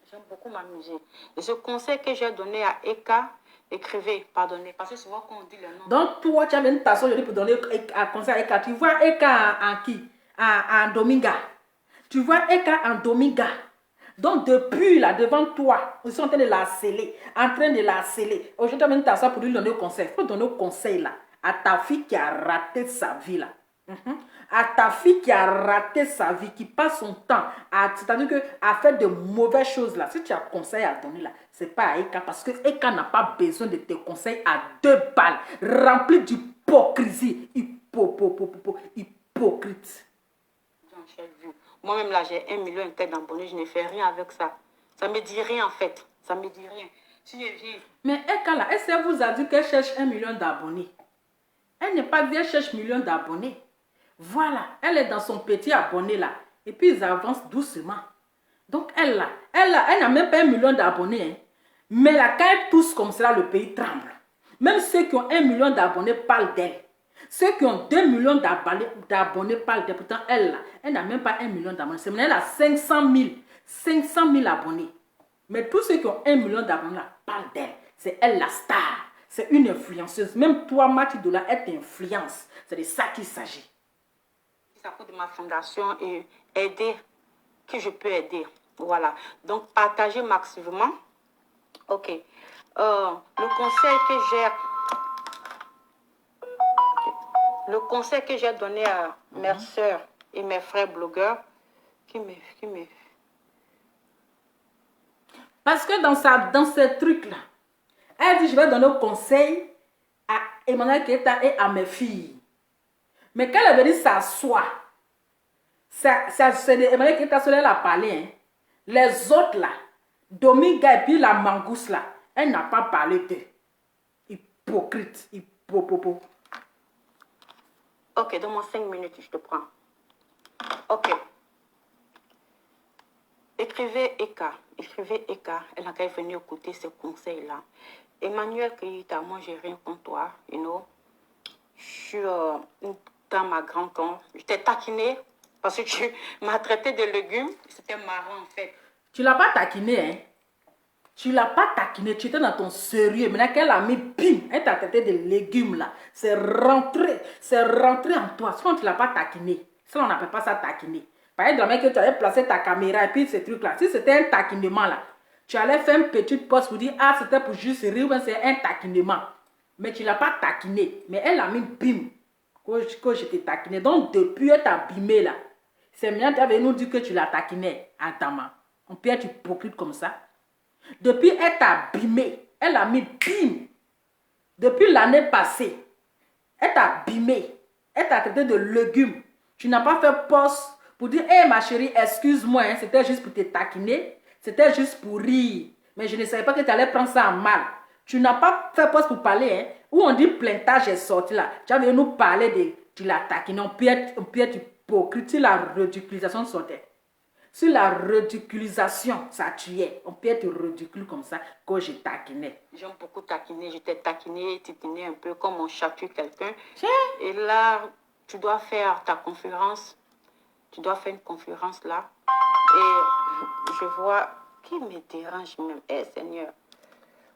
J'aime beaucoup m'amuser. Et ce conseil que j'ai donné à Eka, écrivez, pardonnez, parce que souvent quand on dit le nom. Donc toi, tu as une personne aujourd'hui pour donner un conseil à Eka. Tu vois Eka en qui? En Dominga. Tu vois Eka en Dominga. Donc depuis là, devant toi, ils sont en train de la sceller. Aujourd'hui, tu as une personne pour lui donner un conseil. Il faut donner un conseil là à ta fille qui a raté sa vie là. À ta fille qui a raté sa vie, qui passe son temps c'est-à-dire à faire de mauvaises choses là. Si tu as conseil à donner là, c'est pas à Eka, parce que Eka n'a pas besoin de tes conseils à 2 balles, rempli d'hypocrisie. Hypocrite. Moi-même là, j'ai 1 million et quelques d'abonnés, je ne fais rien avec ça. Ça me dit rien en fait. Ça me dit rien. Si mais Eka là, elle vous a dit qu'elle cherche 1 million d'abonnés. Elle n'est pas dit qu'elle cherche 1 million d'abonnés. Voilà, elle est dans son petit abonné là. Et puis ils avancent doucement. Donc elle n'a même pas 1 million d'abonnés. Hein. Mais là, quand elle tousse comme ça, le pays tremble. Même ceux qui ont 1 million d'abonnés parlent d'elle. Ceux qui ont 2 millions d'abonnés parlent d'elle. Pourtant, elle n'a même pas 1 million d'abonnés. C'est elle a 500 000 abonnés. Mais tous ceux qui ont 1 million d'abonnés parlent d'elle. C'est elle la star. C'est une influenceuse. Même toi, Mati Dola, elle t'influence. C'est de ça qu'il s'agit. Ça coûte de ma fondation et aider qui je peux aider. Voilà. Donc, partagez maximum. Ok. Le conseil que j'ai donné à mes soeurs et mes frères blogueurs Parce que dans ce truc-là, elle dit, je vais donner un conseil à Emmanuel Keita et à mes filles. Mais quand elle veut dire s'asseoir, c'est Emmanuel Keita seul, elle a parlé. Hein. Les autres là, Dominga et puis la mangousse là, elle n'a pas parlé d'eux. Hypocrite, hypopopo. Ok, donne-moi 5 minutes, je te prends. Ok. Écrivez Eka. Elle n'a qu'à venir écouter ces conseils-là. Emmanuel Keita, moi, j'ai rien contre toi, you know. Je suis une dame à grand camp. Je t'ai taquiné parce que tu m'as traité de légumes. C'était marrant, en fait. Tu l'as pas taquiné, hein? Tu l'as pas taquiné, tu étais dans ton sérieux. Maintenant qu'elle a mis, bim, elle t'a traité de légumes là. C'est rentré en toi. Sinon, tu l'as pas taquiné. Sinon, on n'appelle pas ça taquiner. Par exemple, que tu avais placé ta caméra et puis ces trucs-là. Si c'était un taquinement là, tu allais faire une petite pause pour dire, ah, c'était pour juste rire, mais c'est un taquinement. Mais tu ne l'as pas taquiné. Mais elle a mis bim. Que je t'ai taquiné. Donc, depuis, elle t'a bimé là. C'est maintenant tu avais nous dit que tu l'as taquiné. Attends, on peut être hypocrite comme ça. Depuis, elle t'a bimé. Elle a mis bim. Depuis l'année passée, elle t'a bimé. Elle t'a traité de légumes. Tu n'as pas fait poste pour dire, hé ma chérie, excuse-moi, hein, c'était juste pour te taquiner. C'était juste pour rire. Mais je ne savais pas que tu allais prendre ça en mal. Tu n'as pas fait poste pour parler, hein, où on dit plaintage est sorti là. Tu as venu nous parler de tu l'as taquiné. On peut être hypocrite si la ridiculisation sortait. Si la ridiculisation, ça tuait. On peut être ridicule comme ça quand je taquinais. J'aime beaucoup taquiner. Je t'ai taquiné, titiné un peu comme on chatouille quelqu'un. Et là, tu dois faire ta conférence. Tu dois faire une conférence là. Et je vois qui me dérange même. Eh Seigneur.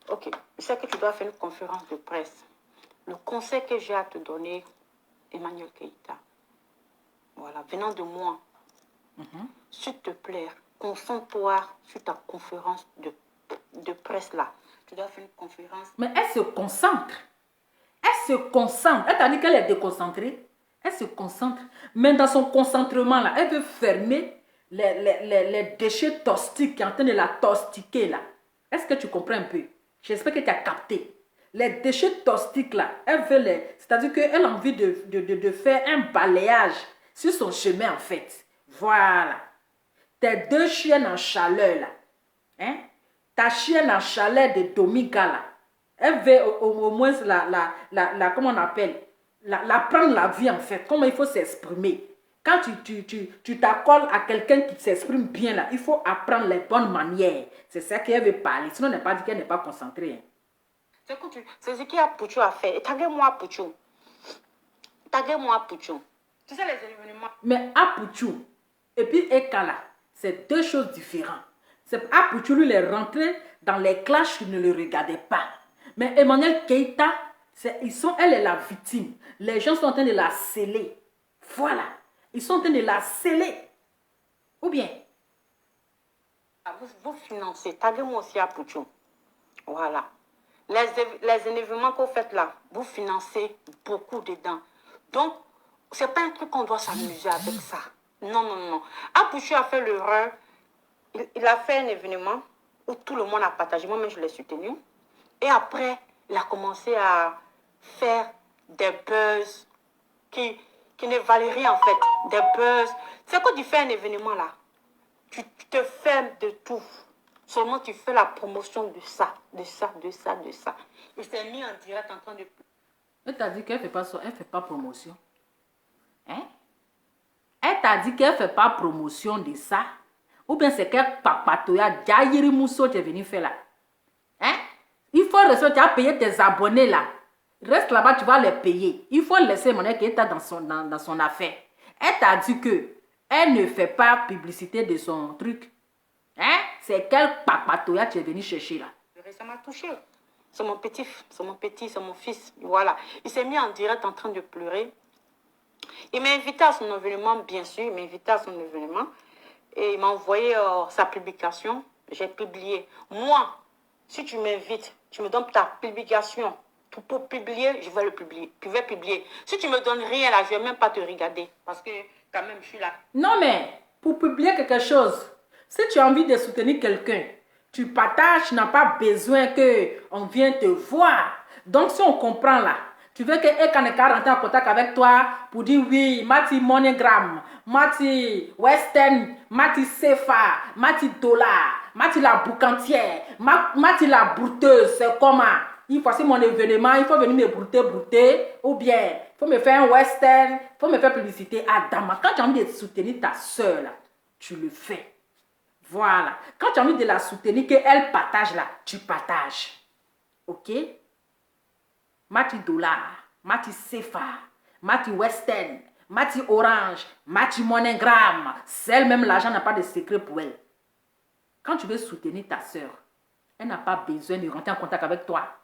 Ok, je sais que tu dois faire une conférence de presse. Le conseil que j'ai à te donner, Emmanuel Keïta. Voilà, venant de moi. S'il te plaît, concentre-toi sur ta conférence de presse là. Tu dois faire une conférence. Mais elle se concentre. Elle se concentre. Elle t'a dit qu'elle est déconcentrée. Elle se concentre. Mais dans son concentrement là, elle veut fermer les déchets toxiques qui sont en train de la tostiquer là. Est-ce que tu comprends un peu? J'espère que tu as capté. Les déchets toxiques là, elle veut les... C'est-à-dire qu'elle a envie de faire un balayage sur son chemin en fait. Voilà. Tes deux chiennes en chaleur là. Hein? Ta chienne en chaleur de Domiga là. Elle veut au moins comment on appelle? La prendre la vie en fait. Comment il faut s'exprimer. Quand tu t'accoles à quelqu'un qui s'exprime bien là, il faut apprendre les bonnes manières. C'est ça qu'elle veut parler. Sinon, on n'a pas dit qu'elle n'est pas concentrée. C'est ce qu'il y a Pouchou à faire. Taguez-moi Pouchou. Taguez-moi Pouchou. Tu sais les événements. Mais à Pouchou et puis Ekala, c'est deux choses différentes. À Pouchou, lui, il est rentré dans les clashs qui ne le regardaient pas. Mais Emmanuel Keïta, elle est la victime. Les gens sont en train de la sceller. Voilà. Ils sont en train de la sceller. Ou bien? Vous financez. Taguez-moi aussi à Pouchou. Voilà. Les événements que vous faites là, vous financez beaucoup dedans. Donc, ce n'est pas un truc qu'on doit s'amuser avec ça. Non, non, non. Apouchou a fait l'erreur. Il a fait un événement où tout le monde a partagé. Moi-même, je l'ai soutenu. Et après, il a commencé à faire des buzz qui ne valaient rien en fait. Des buzz. C'est quand tu fais un événement là, tu te fermes de tout. Seulement tu fais la promotion de ça, de ça, de ça, de ça. Il s'est mis en direct en train de... Elle t'a dit qu'elle ne fait pas ça, elle ne fait pas promotion. Hein? Elle t'a dit qu'elle ne fait pas promotion de ça. Ou bien c'est quel papatoya, Djaïri Mousso, tu es venu faire là. Hein? Il faut rester, tu as payé tes abonnés là. Reste là-bas, tu vas les payer. Il faut laisser mon qui est dans son affaire. Elle t'a dit que elle ne fait pas publicité de son truc. Hein? C'est quel papatoya tu es venu chercher là? Ça m'a touché. C'est mon petit, c'est mon fils. Voilà. Il s'est mis en direct en train de pleurer. Il m'a invité à son événement, bien sûr. Il m'a invité à son événement. Et il m'a envoyé sa publication. J'ai publié. Moi, si tu m'invites, tu me donnes ta publication pour publier, je vais le publier. Je vais publier. Si tu me donnes rien là, je ne vais même pas te regarder. Parce que quand même, je suis là. Non, mais pour publier quelque chose, si tu as envie de soutenir quelqu'un, tu partages, tu n'as pas besoin qu'on vienne te voir. Donc, si on comprend là, tu veux que Ekaneka rentre en contact avec toi pour dire oui, Mati MoneyGram, Mati Western, Mati Sefa, Mati Dollar, Mati la boucantière, Mati la brouteuse, c'est comment? Il faut c'est mon événement, il faut venir me brouter, ou bien, il faut me faire un Western, il faut me faire publicité à Dama. Quand tu as envie de soutenir ta soeur là, tu le fais. Voilà. Quand tu as envie de la soutenir, qu'elle partage là, tu partages. Ok? Mati Dollar, Mati Sefa, Mati Western, Mati Orange, Mati MoneyGram. Celle-même, l'argent n'a pas de secret pour elle. Quand tu veux soutenir ta soeur, elle n'a pas besoin de rentrer en contact avec toi.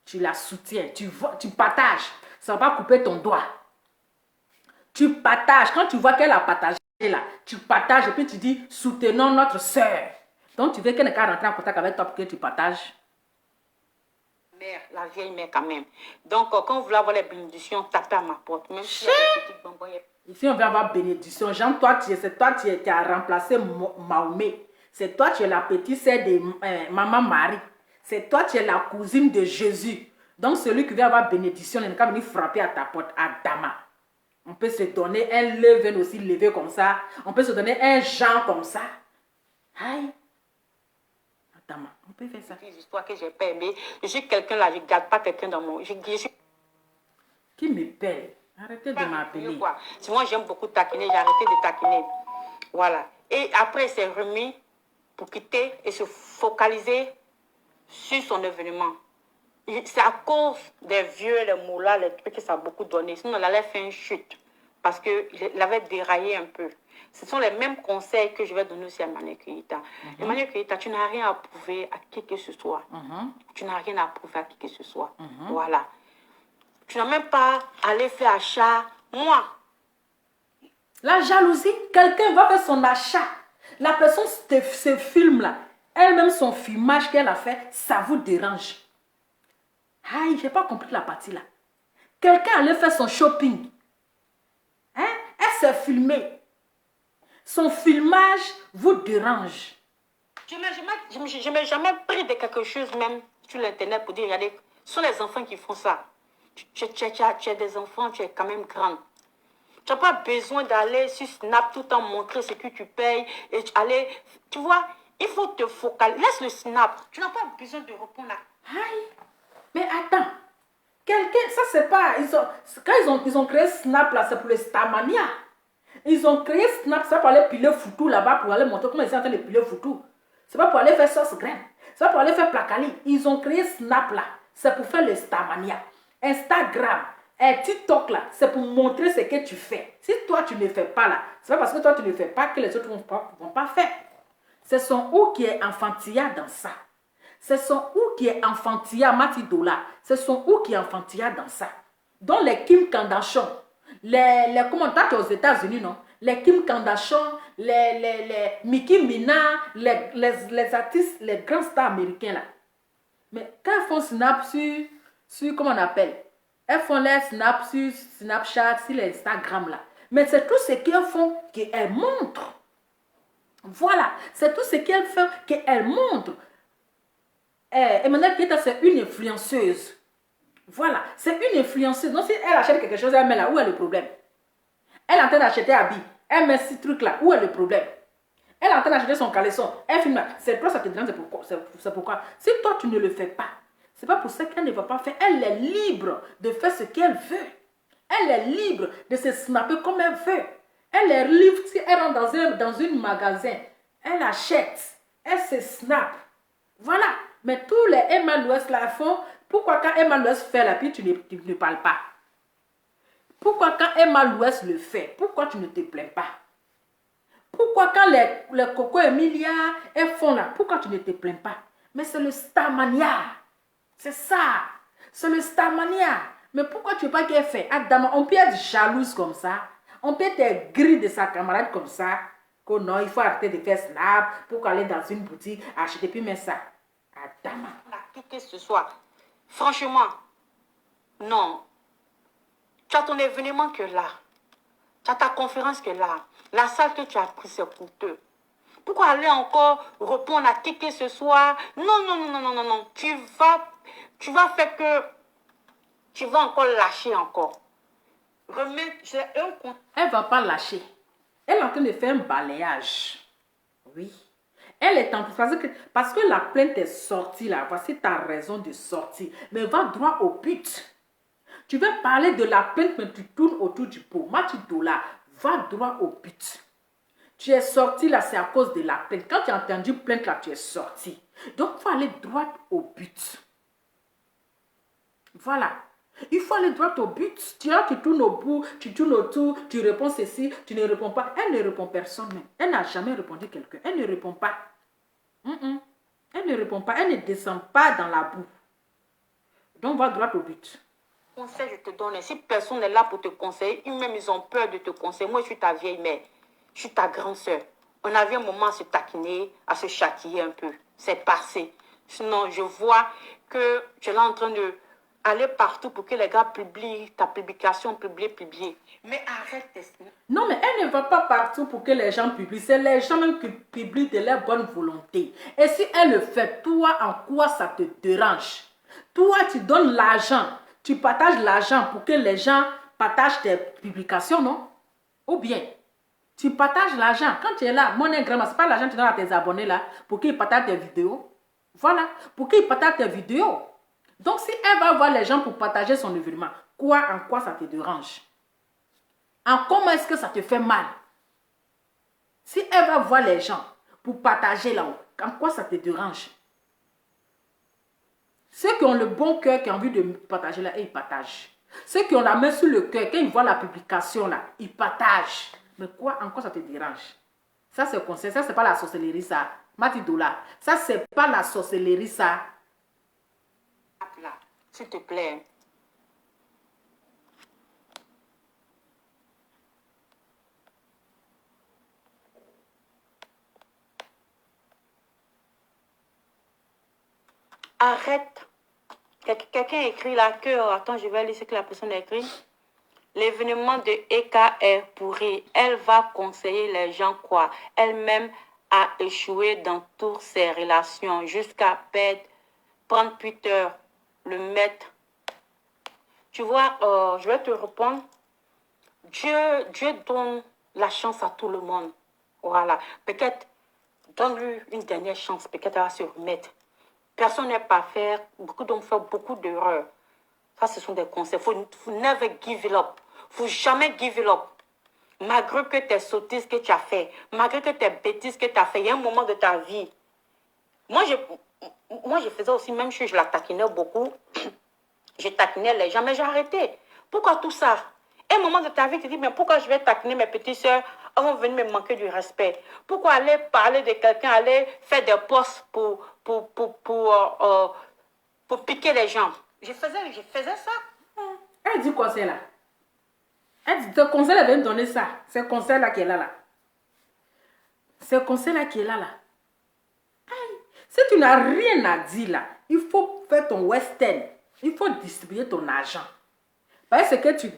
Tu la soutiens, tu partages. Ça ne va pas couper ton doigt. Tu partages. Quand tu vois qu'elle a partagé là, tu partages et puis tu dis soutenons notre soeur. Donc tu veux qu'elle n'ait qu'à rentrer en contact avec toi pour que tu partages. mère, la vieille mère quand même. Donc, quand vous voulez avoir les bénédictions, tapez à ma porte. Même s'il y a des petites bonbons. Ici, on va avoir bénédiction. Jean, toi, c'est toi qui as remplacé Mahomet. C'est toi qui es la petite sœur de Maman Marie. C'est toi qui es la cousine de Jésus. Donc, celui qui veut avoir bénédiction, il n'a venir frapper à ta porte, à Dama. On peut se donner un levain aussi levé comme ça. On peut se donner un Jean comme ça. Aïe. Dama, on peut faire ça. Des histoires que j'ai pas aimées. Je suis quelqu'un là, je ne garde pas quelqu'un dans mon... Qui me paie? Arrêtez de m'appeler. Si moi j'aime beaucoup taquiner, j'ai arrêté de taquiner. Voilà. Et après, il s'est remis pour quitter et se focaliser sur son événement. C'est à cause des vieux, les moulins, les trucs que ça a beaucoup donné. Sinon, il allait faire une chute parce qu'il avait déraillé un peu. Ce sont les mêmes conseils que je vais donner aussi à Emmanuel Keita. Emmanuel Keita, tu n'as rien à prouver à qui que ce soit. Tu n'as rien à prouver à qui que ce soit. Voilà. Tu n'as même pas à aller faire achat. Moi. La jalousie, quelqu'un va faire son achat. La personne, ce film-là, elle-même, son filmage qu'elle a fait, ça vous dérange. Aïe, je n'ai pas compris la partie là. Quelqu'un allait faire son shopping. Hein? Elle s'est filmée. Son filmage vous dérange. Je n'ai jamais pris de quelque chose même sur l'internet pour dire, regardez, ce sont les enfants qui font ça. Tu as des enfants, tu es quand même grande. Tu n'as pas besoin d'aller sur Snap tout en montrer ce que tu payes. Et aller, tu vois, il faut te focaliser. Laisse le Snap. Tu n'as pas besoin de répondre à... Aïe, mais attends. Quelqu'un, ça c'est pas... Quand ils ont créé Snap là, c'est pour les Starmania. Ils ont créé Snap, ça pour aller piler foutu là-bas, pour aller montrer comment ils sont en train de piler foutu. C'est pas pour aller faire sauce graine. C'est pas pour aller faire placali. Ils ont créé Snap là, c'est pour faire les Starmania. Instagram, TikTok là, c'est pour montrer ce que tu fais. Si toi tu ne fais pas là, c'est pas parce que toi tu ne fais pas que les autres vont pas faire. Ce sont où qui est enfantillard dans ça. Ce sont où qui est enfantillard, Matidola. Ce sont où qui est enfantillard dans ça. Donc les Kim Kardashian, les commentateurs aux États-Unis, non? Les Kim Kardashian, les Nicki Minaj, les artistes, les grands stars américains là. Mais quand ils font Snap sur comment on appelle? Elles font les Snap sur Snapchat, sur les Instagram là. Mais c'est tout ce qu'elles font qu'elles montrent. Voilà, c'est tout ce qu'elles font qu'elles montrent. Emmanuel Keita, c'est une influenceuse. Voilà, c'est une influenceuse. Donc, si elle achète quelque chose, elle met là, où est le problème? Elle est en train d'acheter habit, elle met ce truc là, où est le problème? Elle est en train d'acheter son caleçon, elle filme là. C'est toi, ça te dérange, c'est pourquoi. Si toi, tu ne le fais pas, c'est pas pour ça qu'elle ne va pas faire. Elle est libre de faire ce qu'elle veut. Elle est libre de se snapper comme elle veut. Elle est libre si elle rentre dans un magasin. Elle achète, elle se snap. Voilà. Mais tous les Emma Louest la font. Pourquoi quand Emma Louest fait la puis tu ne parles pas? Pourquoi quand Emma Louest le fait, pourquoi tu ne te plains pas? Pourquoi quand les Coco Emilia elles font là, pourquoi tu ne te plains pas? Mais c'est le Starmania. C'est ça. C'est le Starmania. Mais pourquoi tu ne veux pas qu'elle fait? Adam, on peut être jalouse comme ça. On peut être gris de sa camarade comme ça. Que non, il faut arrêter de faire snap pour aller dans une boutique, acheter puis mettre ça. Adam. Qui que ce soit. Franchement, non. Tu as ton événement que là. Tu as ta conférence que là. La salle que tu as pris, c'est coûteux. Pourquoi aller encore répondre à qui que ce soit? Non, non, non, non, non, non, non. Tu vas faire que... Tu vas encore lâcher encore. Remettre un compte. Elle ne va pas lâcher. Elle est en train de faire un balayage. Oui. Elle est en train de... Parce que la plainte est sortie là. Voici ta raison de sortir. Mais va droit au but. Tu veux parler de la plainte, mais tu tournes autour du pot. Matidola, va droit au but. Tu es sorti là, c'est à cause de la plainte. Quand tu as entendu plainte là, tu es sorti. Donc, il faut aller droit au but. Voilà. Il faut aller droit au but. Tu tournes au bout, tu tournes autour, tu réponds ceci, tu ne réponds pas. Elle ne répond personne même. Elle n'a jamais répondu quelqu'un. Elle ne répond pas. Elle ne répond pas. Elle ne descend pas dans la boue. Donc, va droit au but. Conseil, je te donne. Si personne n'est là pour te conseiller, eux-mêmes, ils ont peur de te conseiller. Moi, je suis ta vieille mère. Je suis ta grande soeur. On avait un moment à se taquiner, à se châtier un peu. C'est passé. Sinon, je vois que tu es là en train de aller partout pour que les gars publient ta publication, publier. Mais arrête. Non, mais elle ne va pas partout pour que les gens publient. C'est les gens même qui publient de leur bonne volonté. Et si elle le fait, toi, en quoi ça te dérange? Toi, tu donnes l'argent. Tu partages l'argent pour que les gens partagent tes publications, non? Ou bien, tu partages l'argent. Quand tu es là, mon grand, c'est pas l'argent que tu donnes à tes abonnés là pour qu'ils partagent tes vidéos. Voilà, pour qu'ils partagent tes vidéos. Donc, si elle va voir les gens pour partager son événement, en quoi ça te dérange? En comment est-ce que ça te fait mal? Si elle va voir les gens pour partager là-haut, en quoi ça te dérange? Ceux qui ont le bon cœur, qui ont envie de partager là, ils partagent. Ceux qui ont la main sur le cœur, quand ils voient la publication là, ils partagent. Mais en quoi ça te dérange? Ça c'est conseil, ça c'est pas la sorcellerie ça. Matidola, ça c'est pas la sorcellerie ça. Là, s'il te plaît. Arrête. Quelqu'un écrit là que... Attends, je vais lire ce que la personne a écrit. L'événement de Eka est pourri. Elle va conseiller les gens quoi? Elle-même a échoué dans toutes ses relations jusqu'à prendre Twitter, le mettre. Tu vois, je vais te répondre. Dieu donne la chance à tout le monde. Voilà. Peut-être, donne-lui une dernière chance. Peut-être elle va se remettre. Personne n'est parfait. Beaucoup d'hommes font beaucoup d'erreurs. Ça, ce sont des conseils. Faut never give it up. Faut jamais give it up. Malgré que tes sottises que tu as fait, malgré que tes bêtises que tu as fait, il y a un moment de ta vie. Moi, je faisais aussi même chose. Je la taquinais beaucoup. Je taquinais les gens, mais j'ai arrêté. Pourquoi tout ça? Un moment de ta vie, tu te dis, mais pourquoi je vais taquiner mes petites soeurs? Elles vont venir me manquer du respect. Pourquoi aller parler de quelqu'un, aller faire des posts pour piquer les gens? Je faisais ça. Elle dit quoi c'est là? Elle dit, ce conseil elle vient me donner ça. Ce conseil là qui est là. Ce conseil là qui est là. Aïe. Si tu n'as rien à dire là, il faut faire ton western. Il faut distribuer ton argent. Parce que tu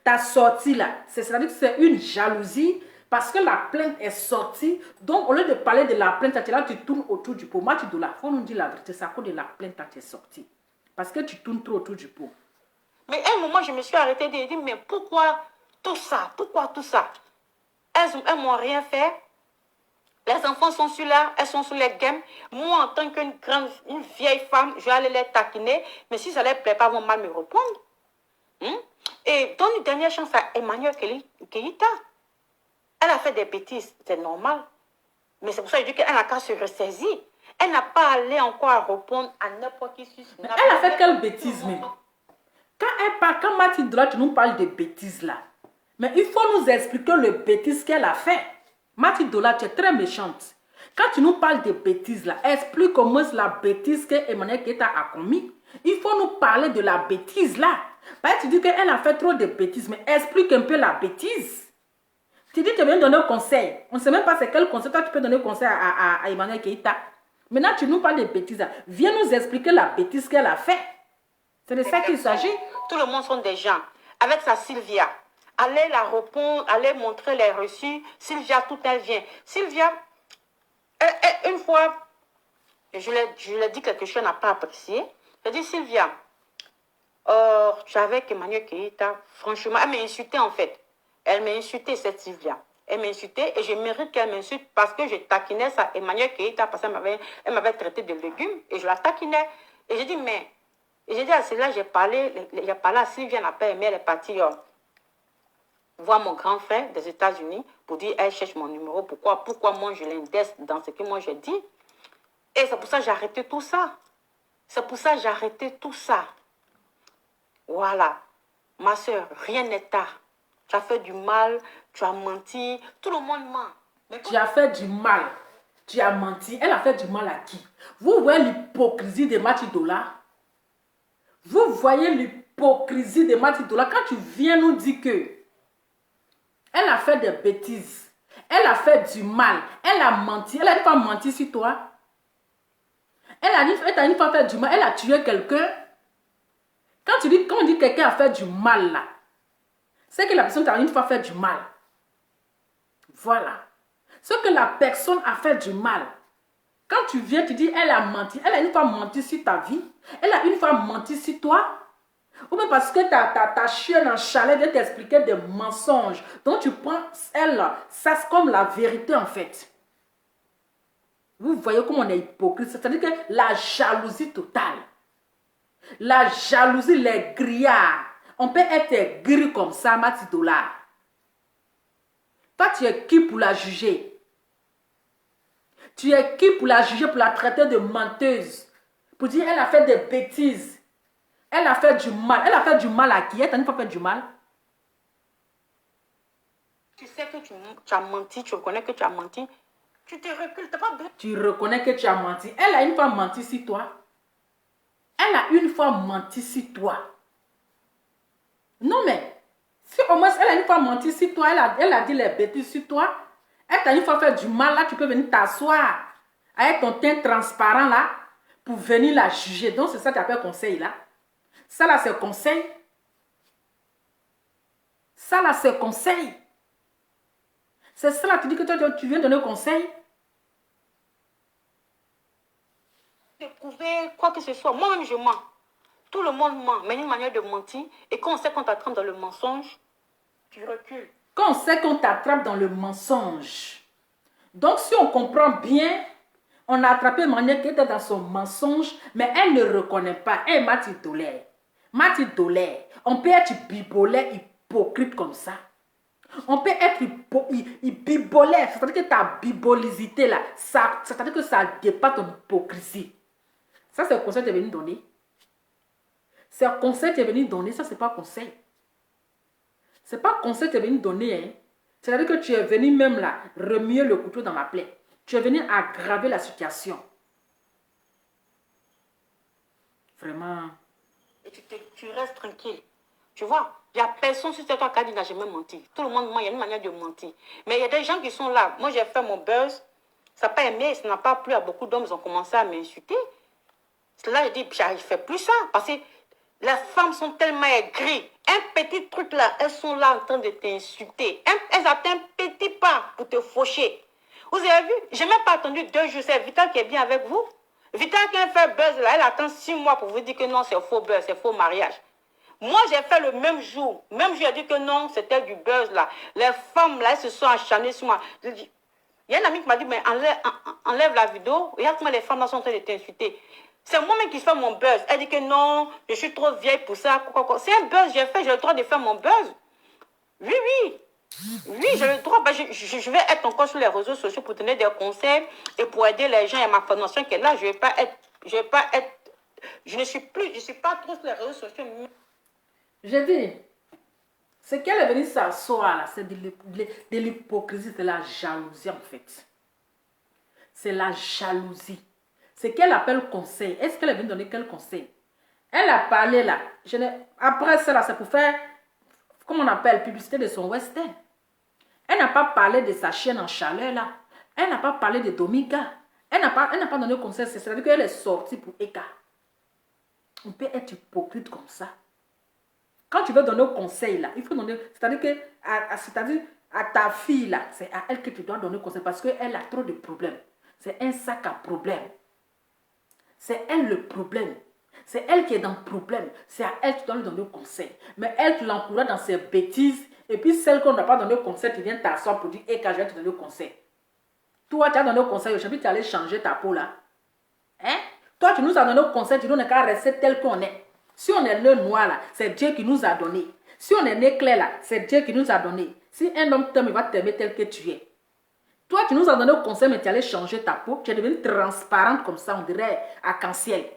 as sorti là, c'est-à-dire que c'est une jalousie parce que la plainte est sortie. Donc, au lieu de parler de la plainte, là, tu tournes autour du pot. Moi, tu dois, faut nous dire la vérité, c'est à cause de la plainte que tu es sortie. Parce que tu tournes trop autour du pot. Mais à un moment, je me suis arrêtée de dire, mais pourquoi tout ça? Pourquoi tout ça? Elles m'ont rien fait. Les enfants sont sur là, elles sont sur les games. Moi, en tant une vieille femme, je vais aller les taquiner. Mais si ça ne leur plaît pas, elles vont mal me répondre. Et donne une dernière chance à Emmanuel Keïta. Elle a fait des bêtises, c'est normal. Mais c'est pour ça que je dis qu'elle n'a qu'à se ressaisir. Elle n'a pas allé encore à répondre à n'importe qui. Elle a fait quelle bêtise même? Quand elle parle, quand Mathilde, tu nous parles de bêtises là. Mais il faut nous expliquer le bêtise qu'elle a fait. Mathilde, tu es très méchante. Quand tu nous parles de bêtises là, explique comment c'est la bêtise que Emmanuel Keïta a commis. Il faut nous parler de la bêtise là. Parce que tu dis qu'elle a fait trop de bêtises, mais explique un peu la bêtise. Tu dis que tu viens donner un conseil. On ne sait même pas c'est quel conseil. Toi, tu peux donner un conseil à Emmanuel Keïta. Maintenant, tu nous parles de bêtises là. Viens nous expliquer la bêtise qu'elle a fait. C'est de ça qu'il s'agit. Tout le monde sont des gens. Avec sa Sylvia. Allez la répondre, allez montrer les reçus. Sylvia, tout elle vient. Sylvia, une fois, je lui ai dit quelque chose qu'elle n'a pas apprécié. J'ai dit, Sylvia, je suis avec Emmanuel Keïta. Franchement, elle m'a insulté en fait. Elle m'a insulté, cette Sylvia. Elle m'a insulté et je mérite qu'elle m'insulte parce que je taquinais ça. Emmanuel Keïta, parce qu'elle m'avait traité de légumes et je la taquinais. Et j'ai dit, mais... Et j'ai dit à Sylvia, j'ai parlé à Sylvia, elle n'a pas aimé, elle est partie voir mon grand frère des États-Unis pour dire, elle cherche mon numéro. Pourquoi moi je l'indexe dans ce que moi j'ai dit? Et c'est pour ça que j'ai arrêté tout ça. C'est pour ça que j'ai arrêté tout ça. Voilà. Ma soeur, rien n'est tard. Tu as fait du mal, tu as menti, tout le monde ment. Tu as fait du mal, tu as menti. Elle a fait du mal à qui? Vous voyez l'hypocrisie de Mathildola? Vous voyez l'hypocrisie de Mathildola quand tu viens nous dire que elle a fait des bêtises, elle a fait du mal, elle a menti, elle n'a pas menti sur toi. Elle t'a une fois fait du mal, elle a tué quelqu'un. Quand on dit que quelqu'un a fait du mal là, c'est que la personne t'a une fois fait du mal. Voilà. Ce que la personne a fait du mal. Quand tu viens, tu dis, elle a menti. Elle a une fois menti sur ta vie. Elle a une fois menti sur toi. Ou même parce que ta chienne en chalet vient t'expliquer des mensonges. Donc tu prends elle, ça c'est comme la vérité en fait. Vous voyez comment on est hypocrite. C'est-à-dire que la jalousie totale. La jalousie, les grillards. On peut être gris comme ça, Matidola. Toi, tu es qui pour la juger? Tu es qui pour la juger, pour la traiter de menteuse? Pour dire elle a fait des bêtises. Elle a fait du mal. Elle a fait du mal à qui? Elle n'a pas fait du mal. Tu sais que tu as menti, tu reconnais que tu as menti. Tu te recules, tu n'as pas besoin. Tu reconnais que tu as menti. Elle a une fois menti sur toi. Elle a une fois menti sur toi. Non mais, si au moins elle a une fois menti sur toi, elle a dit les bêtises sur toi, elle t'a une fois fait du mal, là tu peux venir t'asseoir avec ton teint transparent là, pour venir la juger. Donc c'est ça que tu appelles conseil là. Ça là c'est conseil. Ça là c'est conseil. C'est ça là, tu dis que toi tu viens donner conseil. Prouver quoi que ce soit. Moi-même, je mens. Tout le monde ment, mais une manière de mentir. Et quand on sait qu'on t'attrape dans le mensonge, tu recules. Quand on sait qu'on t'attrape dans le mensonge. Donc, si on comprend bien, on a attrapé Manière qui était dans son mensonge, mais elle ne reconnaît pas. Elle m'a dit dolé. On peut être bipolaire, hypocrite comme ça. On peut être bipolaire, c'est-à-dire que ta bibolisité là, c'est-à-dire que ça dépasse ton hypocrisie. Ça, c'est le conseil que tu es venu donner. C'est un conseil que tu es venu donner, ça, c'est pas un conseil. C'est pas un conseil que tu es venu donner. Hein. C'est-à-dire que tu es venu même là, remuer le couteau dans ma plaie. Tu es venu aggraver la situation. Vraiment. Et tu restes tranquille. Tu vois, il n'y a personne sur cette toi qui n'a jamais menti. Tout le monde ment, il y a une manière de mentir. Mais il y a des gens qui sont là. Moi, j'ai fait mon buzz. Ça n'a pas aimé, ça n'a pas plu à beaucoup d'hommes. Ils ont commencé à m'insulter. Là, je dis, je ne fais plus ça. Parce que les femmes sont tellement aigries. Un petit truc là, elles sont là en train de t'insulter. Elles attendent un petit pas pour te faucher. Vous avez vu, je n'ai même pas attendu 2 jours. C'est Vital qui est bien avec vous. Vital qui a fait buzz là, elle attend 6 mois pour vous dire que non, c'est faux buzz, c'est faux mariage. Moi, j'ai fait le même jour. Même jour, j'ai dit que non, c'était du buzz là. Les femmes là, elles se sont acharnées sur moi. Il y a un ami qui m'a dit, mais enlève la vidéo. Regarde comment les femmes là sont en train de t'insulter. C'est moi-même qui fais mon buzz. Elle dit que non, je suis trop vieille pour ça. C'est un buzz, j'ai le droit de faire mon buzz. Oui, oui. Oui, j'ai le droit. Ben, je vais être encore sur les réseaux sociaux pour donner des conseils et pour aider les gens. Il y a ma formation qui est là. Je ne suis pas trop sur les réseaux sociaux. J'ai dit, ce qu'elle est venue s'asseoir là, c'est de l'hypocrisie, c'est la jalousie en fait. C'est la jalousie. Ce qu'elle appelle conseil. Est-ce qu'elle est venue donner quel conseil? Elle a parlé là. Après ça là, c'est pour faire, comment on appelle, publicité de son western. Elle n'a pas parlé de sa chienne en chaleur là. Elle n'a pas parlé de Domiga. Elle n'a pas donné conseil. C'est-à-dire qu'elle est sortie pour Eka. On peut être hypocrite comme ça. Quand tu veux donner un conseil là, il faut donner, c'est-à-dire que à ta fille là, c'est à elle que tu dois donner conseil parce qu'elle a trop de problèmes. C'est un sac à problème. C'est elle le problème. C'est elle qui est dans le problème. C'est à elle que tu dois lui donner conseil. Mais elle, tu l'encourages dans ses bêtises. Et puis celle qu'on n'a pas donné conseil, tu viens t'asseoir pour dire, hé, quand je vais te donner conseil. Toi, tu as donné conseil, aujourd'hui, tu allais changer ta peau là. Hein? Toi, tu nous as donné conseil, tu nous n'as qu'à rester tel qu'on est. Si on est né noir là, c'est Dieu qui nous a donné. Si on est né clair là, c'est Dieu qui nous a donné. Si un homme t'aime, il va t'aimer tel que tu es. Toi, tu nous as donné un conseil, mais tu allais changer ta peau. Tu es devenue transparente comme ça, on dirait arc-en-ciel.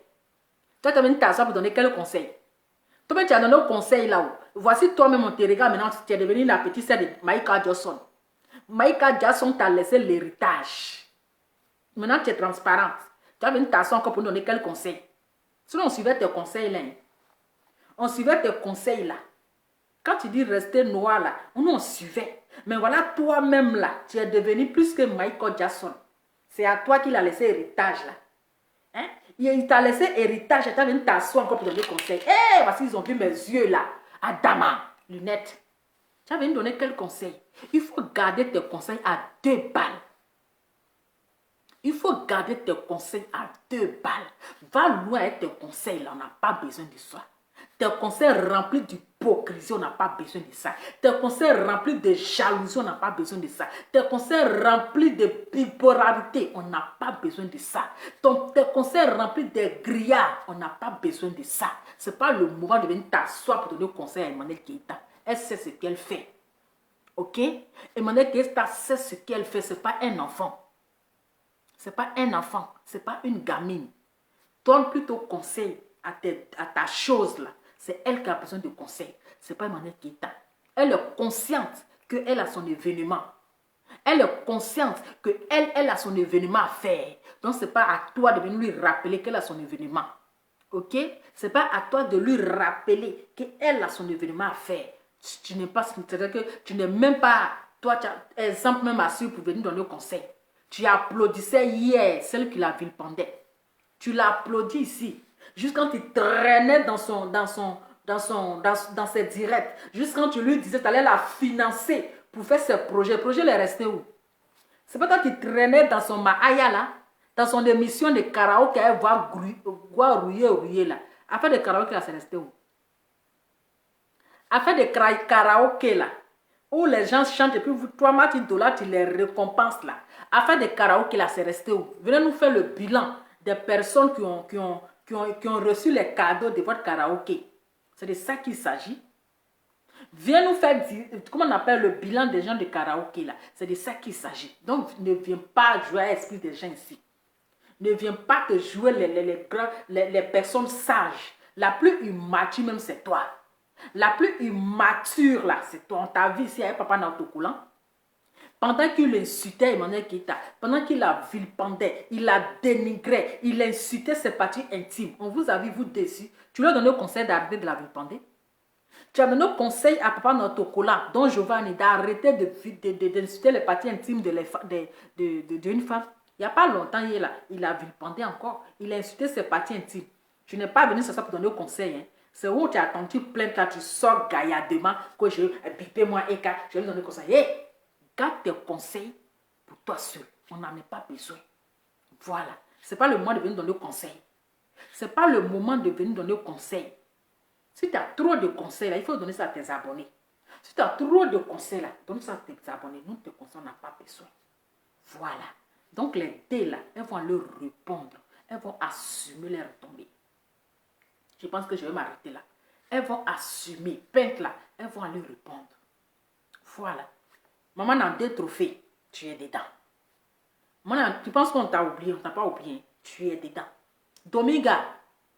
Toi, tu es venu t'asseoir pour donner quel conseil? Toi, tu as donné un conseil là-haut. Voici toi-même, on te regarde maintenant, tu es devenue la petite sœur de Michael Jackson. Michael Jackson t'a laissé l'héritage. Maintenant, tu es transparente. Tu es venu t'asseoir encore pour donner quel conseil? Sinon, on suivait tes conseils là. On suivait tes conseils là. Quand tu dis rester noir là, on suivait. Mais voilà, toi-même là, tu es devenu plus que Michael Jackson. C'est à toi qu'il a laissé héritage là. Hein? Il t'a laissé héritage, tu as venu t'asseoir encore pour donner conseil. Eh, parce qu'ils ont vu mes yeux là. Adama, lunettes. Tu as venu donner quel conseil? Il faut garder tes conseils à 2 balles. Il faut garder tes conseils à 2 balles. Va loin avec tes conseils là, on n'a pas besoin de ça. Tes conseils remplis d'hypocrisie, on n'a pas besoin de ça. Tes conseils remplis de jalousie, on n'a pas besoin de ça. Tes conseils remplis de bipolarité, on n'a pas besoin de ça. Tes conseils remplis de grillades, on n'a pas besoin de ça. Ce n'est pas le moment de venir t'asseoir pour donner conseil à Emmanuel Keïta. Elle sait ce qu'elle fait. Ok? Emmanuel Keïta sait ce qu'elle fait, ce n'est pas un enfant. Ce n'est pas un enfant, ce n'est pas une gamine. Donne plutôt conseil à ta chose là. C'est elle qui a besoin de conseil. Ce n'est pas Emmanuel Keïta. Elle est consciente qu'elle a son événement. Elle est consciente qu'elle a son événement à faire. Donc, ce n'est pas à toi de venir lui rappeler qu'elle a son événement. Ok? Ce n'est pas à toi de lui rappeler qu'elle a son événement à faire. Tu n'es pas, c'est-à-dire que tu n'es même pas, toi, tu as exemple même assis pour venir donner le conseil. Tu applaudissais hier celle qui la vilipendait. Tu l'applaudis ici. Juste quand il traînait dans ses directs. Juste quand tu lui disais que tu allais la financer pour faire ses projets. Le projet, il est resté où? C'est pas quand il traînait dans son Mahaya là, dans son émission de karaoké, elle va rouiller là. Affaire de karaoké là, c'est resté où? Affaire de karaoké là, où les gens chantent et puis vous, toi, Martin Dola, tu les récompenses là. Affaire de karaoké là, c'est resté où? Venez nous faire le bilan des personnes qui ont reçu les cadeaux de votre karaoké. C'est de ça qu'il s'agit. Viens nous faire, comment on appelle le bilan des gens de karaoké là. C'est de ça qu'il s'agit. Donc, ne viens pas jouer à l'esprit des gens ici. Ne viens pas te jouer les personnes sages. La plus immature même, c'est toi. La plus immature là, c'est toi. On t'a vu ici avec Papa Nautokoulan. Pendant qu'il insultait Emmanuel Keïta, pendant qu'il la vilipendait, il la dénigrait, il insultait ses parties intimes. On vous a vu, vous déçus. Tu lui as donné le conseil d'arrêter de la vilipender. Tu as donné le conseil à Papa Nautokoulan, dont Giovanni, d'arrêter d'insulter les parties intimes d'une femme. Il n'y a pas longtemps, il a vilipendé encore. Il a insulté ses parties intimes. Tu n'es pas venu sur ça pour donner le conseil. Hein. C'est où tu as attendu plainte là, tu sors gaillardement que je bipez-moi Eka, je vais lui donner le conseil. Hey, garde tes conseils pour toi seul. On n'en a pas besoin. Voilà. Ce n'est pas le moment de venir donner le conseil. Ce n'est pas le moment de venir donner le conseil. Si tu as trop de conseils là, il faut donner ça à tes abonnés. Si tu as trop de conseils là, donne ça à tes abonnés. Nous, tes conseils, on n'a pas besoin. Voilà. Donc les dés là, elles vont leur répondre. Elles vont assumer les retombées. Je pense que je vais m'arrêter là. Elles vont assumer. Peintre là, elles vont aller répondre. Voilà. Maman a 2 trophées. Tu es dedans. Maman, tu penses qu'on t'a oublié? On t'a pas oublié. Tu es dedans. Dominga,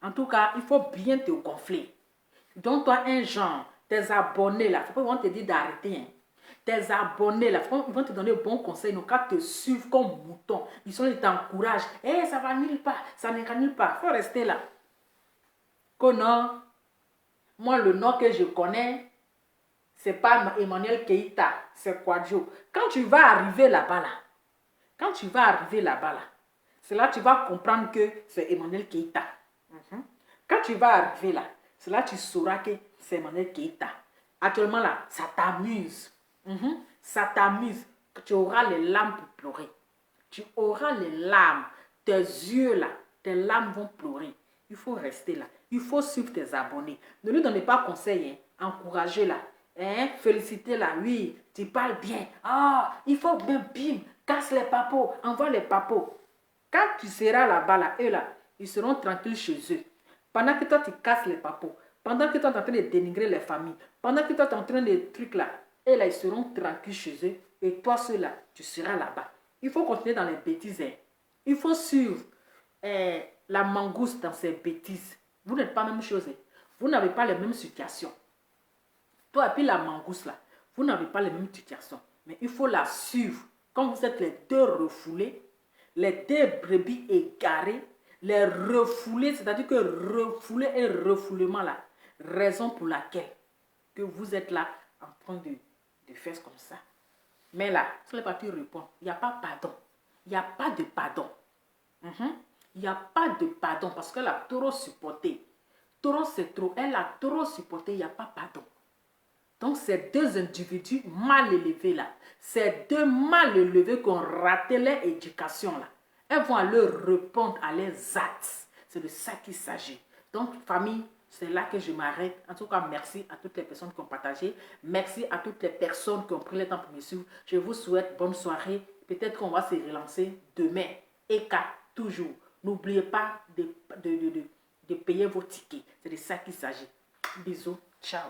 en tout cas, il faut bien te gonfler. Donne-toi un genre. Tes abonnés là, il faut pas vraiment te dire d'arrêter. Hein. Tes abonnés là, ils vont te donner de bons conseils. Ils n'ont qu'à te suivre comme mouton. Ils t'encouragent. Eh, ça va nulle part. Ça n'ira nulle part. Il faut rester là. Que non. Moi, le nom que je connais, c'est pas Emmanuel Keïta, c'est Kwadjo. Quand tu vas arriver là-bas là, c'est là que tu vas comprendre que c'est Emmanuel Keïta. Quand tu vas arriver là, c'est là que tu sauras que c'est Emmanuel Keïta. Actuellement là, ça t'amuse. Ça t'amuse. Tu auras les larmes pour pleurer. Tu auras les larmes. Tes yeux là, tes larmes vont pleurer. Il faut rester là. Il faut suivre tes abonnés. Ne lui donnez pas conseil. Hein. Encouragez-la. Hein? Félicitez-la. Oui, tu parles bien. Ah, il faut bien, bim, casse les papos, envoie les papos. Quand tu seras là-bas, là, eux là, ils seront tranquilles chez eux. Pendant que toi, tu casses les papos. Pendant que toi, tu es en train de dénigrer les familles. Pendant que toi, tu es en train de trucs là. Et là, ils seront tranquilles chez eux. Et toi, ceux-là, tu seras là-bas. Il faut continuer dans les bêtises. Hein. Il faut suivre la mangouste dans ses bêtises. Vous n'êtes pas la même chose. Hein. Vous n'avez pas les mêmes situations. Toi et puis la mangouste là, vous n'avez pas les mêmes situations. Mais il faut la suivre. Quand vous êtes les 2 refoulés, les 2 brebis égarées, les refoulés, c'est-à-dire que refoulé et refoulement là, raison pour laquelle que vous êtes là en train de faire comme ça. Mais là, sur les parties répondent, il n'y a pas pardon. Il n'y a pas de pardon. Il n'y a pas de pardon parce qu'elle a trop supporté. Trop, c'est trop. Elle a trop supporté, il n'y a pas pardon. Donc, ces deux individus mal élevés là, ces deux mal élevés qui ont raté leur éducation là, elles vont aller répondre à leurs actes. C'est de ça qu'il s'agit. Donc, famille, c'est là que je m'arrête. En tout cas, merci à toutes les personnes qui ont partagé. Merci à toutes les personnes qui ont pris le temps pour me suivre. Je vous souhaite bonne soirée. Peut-être qu'on va se relancer demain. Eka, toujours. N'oubliez pas de payer vos tickets. C'est de ça qu'il s'agit. Bisous. Ciao.